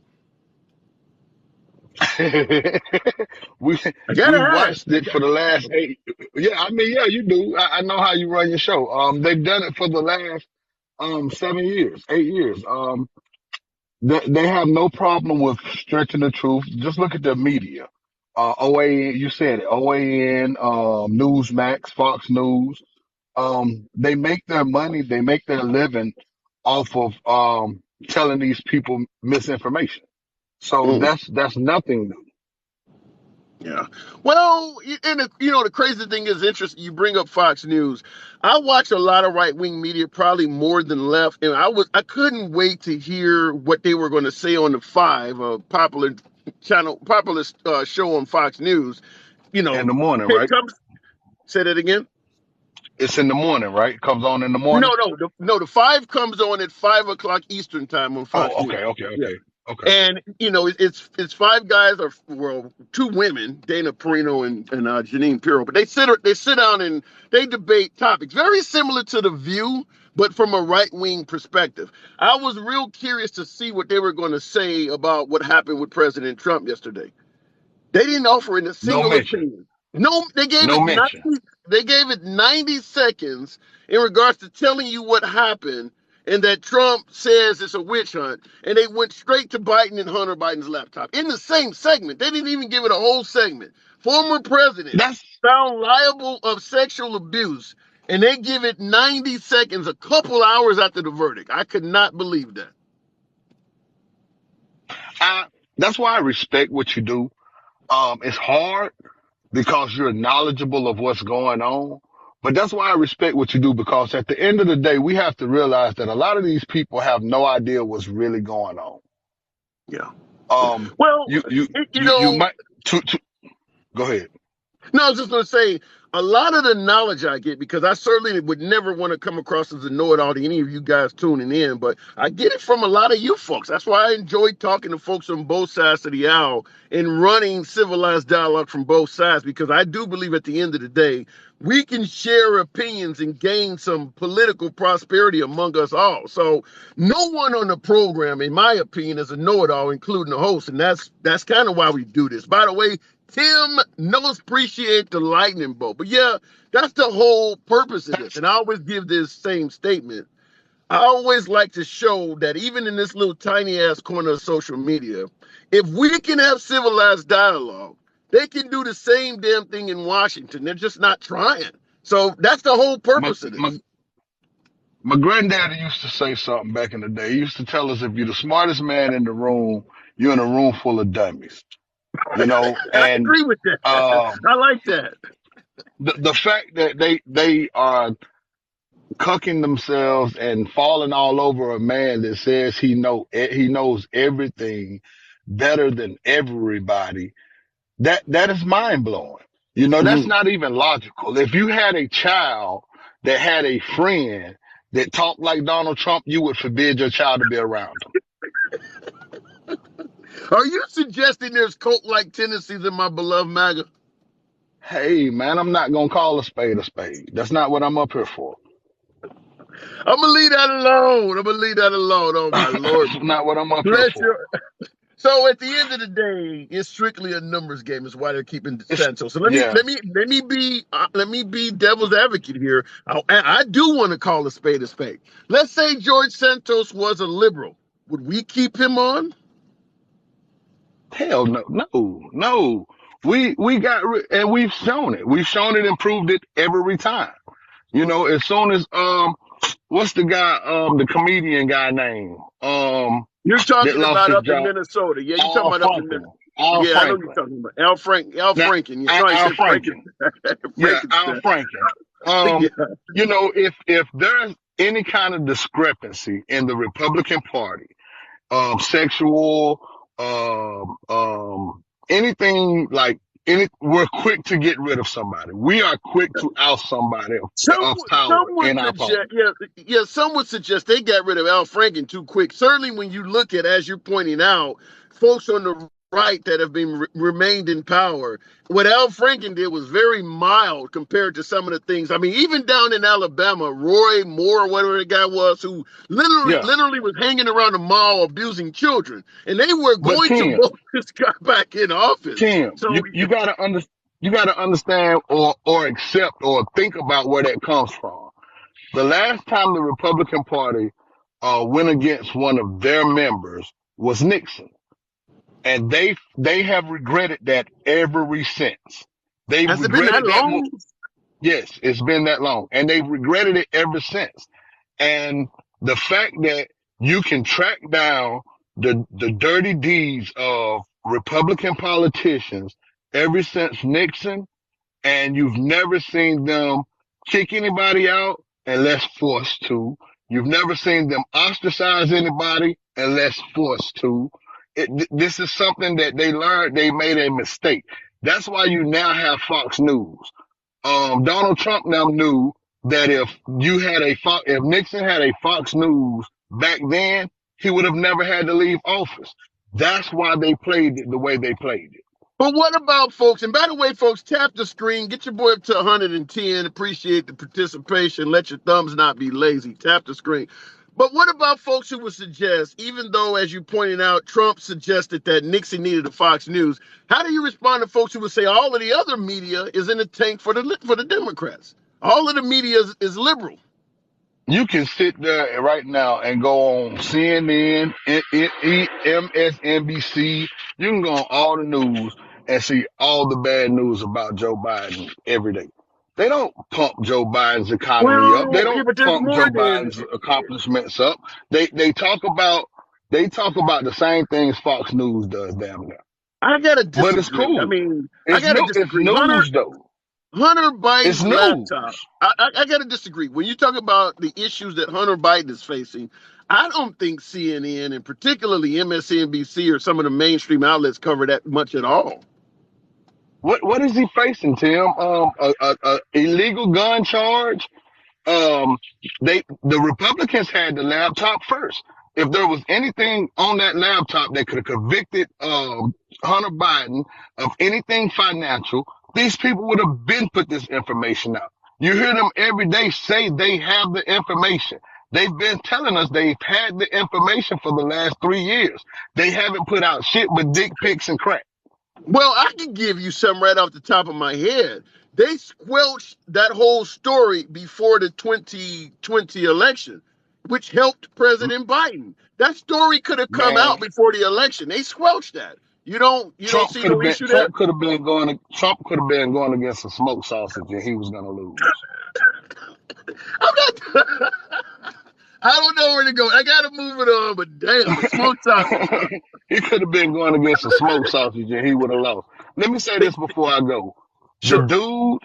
we I gotta we ask. watched it for the last 8. Yeah, I mean, yeah, you do. I know how you run your show. They've done it for the last 7 years, 8 years. They have no problem with stretching the truth. Just look at the media. OAN, you said it. OAN, Newsmax, Fox News. They make their money, they make their living off of telling these people misinformation. So Mm, that's nothing new. yeah. Well, and the crazy thing is interesting. You bring up Fox News. I watch a lot of right wing media, probably more than left, and I couldn't wait to hear what they were going to say on the Five, a popular channel, popular show on Fox News. In the morning, It right? comes. Say that again. It's in the morning, right? Comes on in the No, morning. no, no. The Five comes on at 5 o'clock Eastern time on Fox Oh, News. okay, okay, Yeah. okay, okay. And it's five guys, or well, two women, Dana Perino and Janine Pirro, but they sit down and they debate topics very similar to The View, but from a right wing perspective. I was real curious to see what they were going to say about what happened with President Trump yesterday. They didn't offer in a No single mention. opinion. No, No mention. they gave it 90 seconds in regards to telling you what happened and that Trump says it's a witch hunt. And they went straight to Biden and Hunter Biden's laptop in the same segment. They didn't even give it a whole segment. Former president That's found liable of sexual abuse, and they give it 90 seconds, a couple hours after the verdict. I could not believe that. I. That's why I respect what you do. It's hard because you're knowledgeable of what's going on. But that's why I respect what you do because at the end of the day, we have to realize that a lot of these people have no idea what's really going on. Yeah. Um, Well, you might to go ahead. no, I was just going to say a lot of the knowledge I get, because I certainly would never want to come across as a know-it-all to any of you guys tuning in, but I get it from a lot of you folks. That's why I enjoy talking to folks on both sides of the aisle and running civilized dialogue from both sides, because I do believe at the end of the day, we can share opinions and gain some political prosperity among us all. So no one on the program, in my opinion, is a know-it-all, including the host, and that's kind of why we do this. By the way, Tim knows appreciate the lightning bolt. But yeah, that's the whole purpose of this. And I always give this same statement. I always like to show that even in this little tiny ass corner of social media, if we can have civilized dialogue, they can do the same damn thing in Washington. They're just not trying. So that's the whole My purpose of my this. my granddaddy used to say something back in the day. He used to tell us if you're the smartest man in the room, you're in a room full of dummies. I And agree with that. um, I like that. the fact that they are cucking themselves and falling all over a man that says he knows everything better than everybody, that is mind blowing. That's Mhm. not even logical. If you had a child that had a friend that talked like Donald Trump, you would forbid your child to be around him. Are you suggesting there's cult-like tendencies in my beloved MAGA? Hey man, I'm not gonna call a spade a spade. That's not what I'm up here for. I'm gonna leave that alone. I'm gonna leave that alone. Oh my Lord, That's not what I'm up here bless for. you. So at the end of the day, it's strictly a numbers game. Is why they're keeping It's Santos. So yeah. let me be devil's advocate here. I do want to call a spade a spade. Let's say George Santos was a liberal. Would we keep him on? Hell no, no, no. We got and we've shown it. We've shown it and proved it every time. As soon as what's the guy the comedian guy name You're that talking lost about his up in job? Minnesota. Yeah, you're talking Al about up in Minnesota. Franklin. Al Yeah, I know you're Franklin. talking about Al Now Franken. Yeah, no, he Al said Franklin. Yeah, Al Frankenstein. Franklin. Yeah. If there's any kind of discrepancy in the Republican Party, sexual, anything like we're quick to get rid of somebody. We are quick to oust somebody of Some power would in our suggest, party. some would suggest they got rid of Al Franken too quick. Certainly, when you look at, as you're pointing out, folks on the right that have been remained in power. What Al Franken did was very mild compared to some of the things. I mean, even down in Alabama, Roy Moore, whatever the guy was, who Yeah, literally was hanging around the mall abusing children, and they were but going to Tim, vote this guy back in office. Tim, So you gotta understand or accept or think about where that comes from. The last time the Republican Party went against one of their members was Nixon, and they have regretted that ever since. They've has it been that regretted that. long? Yes, it's been that long, and they've regretted it ever since. And the fact that you can track down the dirty deeds of Republican politicians ever since Nixon, and you've never seen them kick anybody out unless forced to. You've never seen them ostracize anybody unless forced to. This is something that they learned. They made a mistake. That's why you now have Fox News. Donald Trump now knew that if Nixon had a Fox News back then, he would have never had to leave office. That's why they played it the way they played it. But what about folks? And by the way, folks, tap the screen. Get your boy up to 110. Appreciate the participation. Let your thumbs not be lazy. Tap the screen. But what about folks who would suggest, even though, as you pointed out, Trump suggested that Nixon needed a Fox News, how do you respond to folks who would say all of the other media is in the tank for the Democrats? All of the media is liberal. You can sit there right now and go on CNN, MSNBC. You can go on all the news and see all the bad news about Joe Biden every day. They don't pump Joe Biden's economy up. They Well, yeah, don't but there's pump Joe more than Biden's accomplishments up. They talk about the same things Fox News does damn near. I gotta But it's disagree. I cool. mean, I gotta It's disagree. news though. Hunter It's Biden's news. laptop. I got to disagree. When you talk about the issues that Hunter Biden is facing, I don't think CNN and particularly MSNBC or some of the mainstream outlets cover that much at all. What is he facing, Tim? A illegal gun charge. um the Republicans had the laptop first. If there was anything on that laptop that could have convicted Hunter Biden of anything financial, these people would have been put this information out. You hear them every day say they have the information. They've been telling us they've had the information for the last 3 years. They haven't put out shit but dick pics and crack. Well, I can give you some right off the top of my head. They squelched that whole story before the 2020 election, which helped President Biden. That story could have come Man, out before the election. They squelched that. You don't see no issue there? Trump could have been going against a smoked sausage and he was gonna lose. I'm not. I don't know where to go. I got to move it on, but damn, the smoke sausage. He could have been going against a smoked sausage and he would have lost. Let me say They, this before I go. The sure. dude,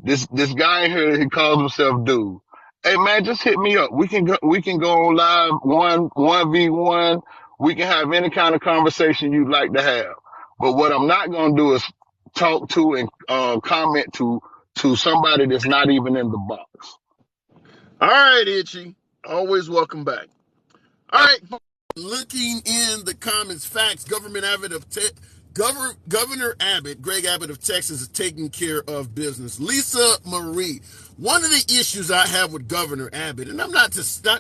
this guy here, he calls himself dude. Hey man, just hit me up. We can go on live 1v1. We can have any kind of conversation you'd like to have. But what I'm not gonna do is talk to and comment to somebody that's not even in the box. All right, Itchy. Always welcome back. All right. Looking in the comments, facts. Governor Abbott, Greg Abbott of Texas, is taking care of business. Lisa Marie, one of the issues I have with Governor Abbott, and I'm not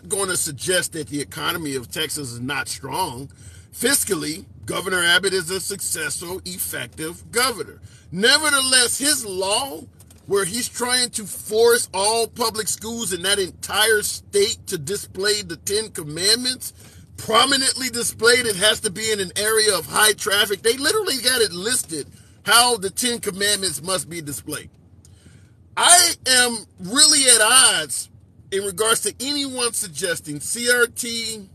going to suggest that the economy of Texas is not strong. Fiscally, Governor Abbott is a successful, effective governor. Nevertheless, his law, where he's trying to force all public schools in that entire state to display the Ten Commandments, prominently displayed, it has to be in an area of high traffic. They literally got it listed how the Ten Commandments must be displayed. I am really at odds in regards to anyone suggesting CRT,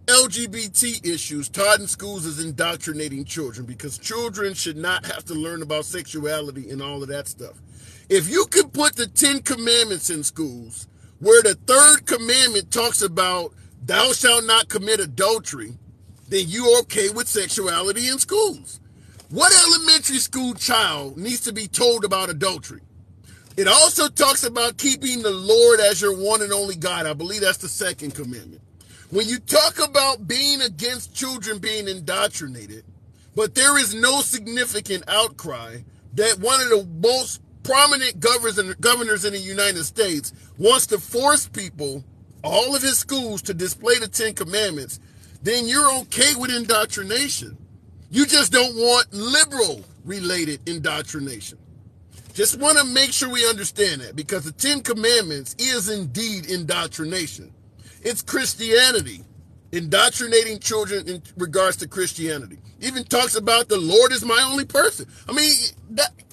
LGBT issues taught in schools is indoctrinating children, because children should not have to learn about sexuality and all of that stuff. If you can put the Ten Commandments in schools, where the third commandment talks about thou shalt not commit adultery, then you're okay with sexuality in schools. What elementary school child needs to be told about adultery? It also talks about keeping the Lord as your one and only God. I believe that's the second commandment. When you talk about being against children being indoctrinated, But there is no significant outcry that one of the most prominent governors in the United States wants to force people, all of his schools, to display the Ten Commandments, then you're okay with indoctrination. You just don't want liberal-related indoctrination. Just want to make sure we understand that, because the Ten Commandments is indeed indoctrination. It's Christianity, indoctrinating children in regards to Christianity. Even talks about the Lord is my only person. I mean,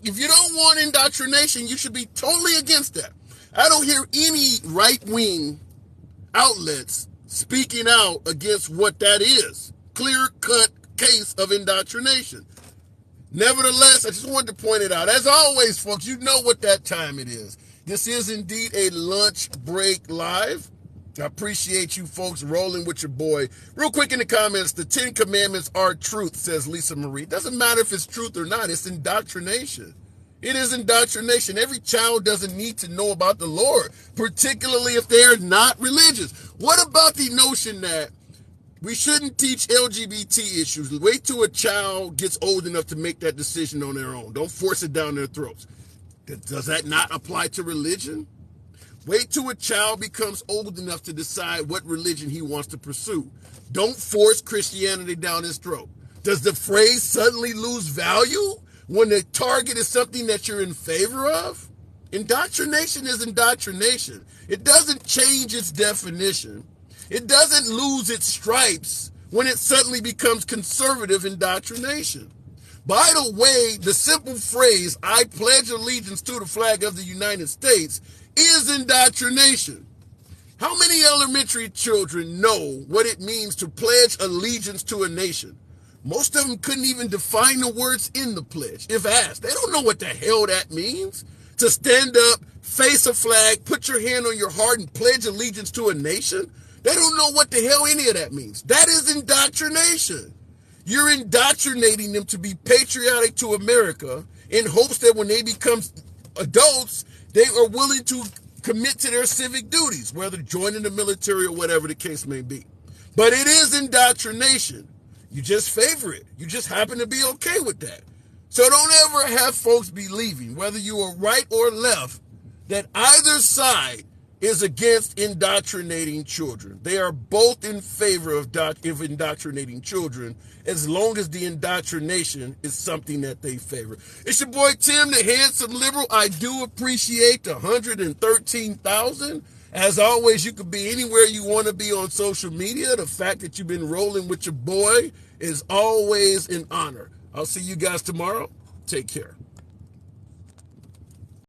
if you don't want indoctrination, you should be totally against that. I don't hear any right-wing outlets speaking out against what that is. Clear-cut case of indoctrination. Nevertheless, I just wanted to point it out. As always, folks, you know what that time it is. This is indeed a lunch break live. I appreciate you folks rolling with your boy. Real quick in the comments, the Ten Commandments are truth, says Lisa Marie. Doesn't matter if it's truth or not. It's indoctrination. It is indoctrination. Every child doesn't need to know about the Lord, particularly if they're not religious. What about the notion that we shouldn't teach LGBT issues? Wait till a child gets old enough to make that decision on their own. Don't force it down their throats. Does that not apply to religion? Wait till a child becomes old enough to decide what religion he wants to pursue. Don't force Christianity down his throat. Does the phrase suddenly lose value when the target is something that you're in favor of? Indoctrination is indoctrination. It doesn't change its definition. It doesn't lose its stripes when it suddenly becomes conservative indoctrination. By the way, the simple phrase, I pledge allegiance to the flag of the United States, is indoctrination. How many elementary children know what it means to pledge allegiance to a nation? Most of them couldn't even define the words in the pledge, if asked. They don't know what the hell that means. To stand up, face a flag, put your hand on your heart, and pledge allegiance to a nation? They don't know what the hell any of that means. That is indoctrination. You're indoctrinating them to be patriotic to America in hopes that when they become adults, they are willing to commit to their civic duties, whether joining the military or whatever the case may be. But it is indoctrination. You just favor it. You just happen to be okay with that. So don't ever have folks believing, whether you are right or left, that either side is against indoctrinating children. They are both in favor of indoctrinating children, as long as the indoctrination is something that they favor. It's your boy Tim, the handsome liberal. I do appreciate the 113,000. As always, you could be anywhere you want to be on social media. The fact that you've been rolling with your boy is always an honor. I'll see you guys tomorrow. Take care.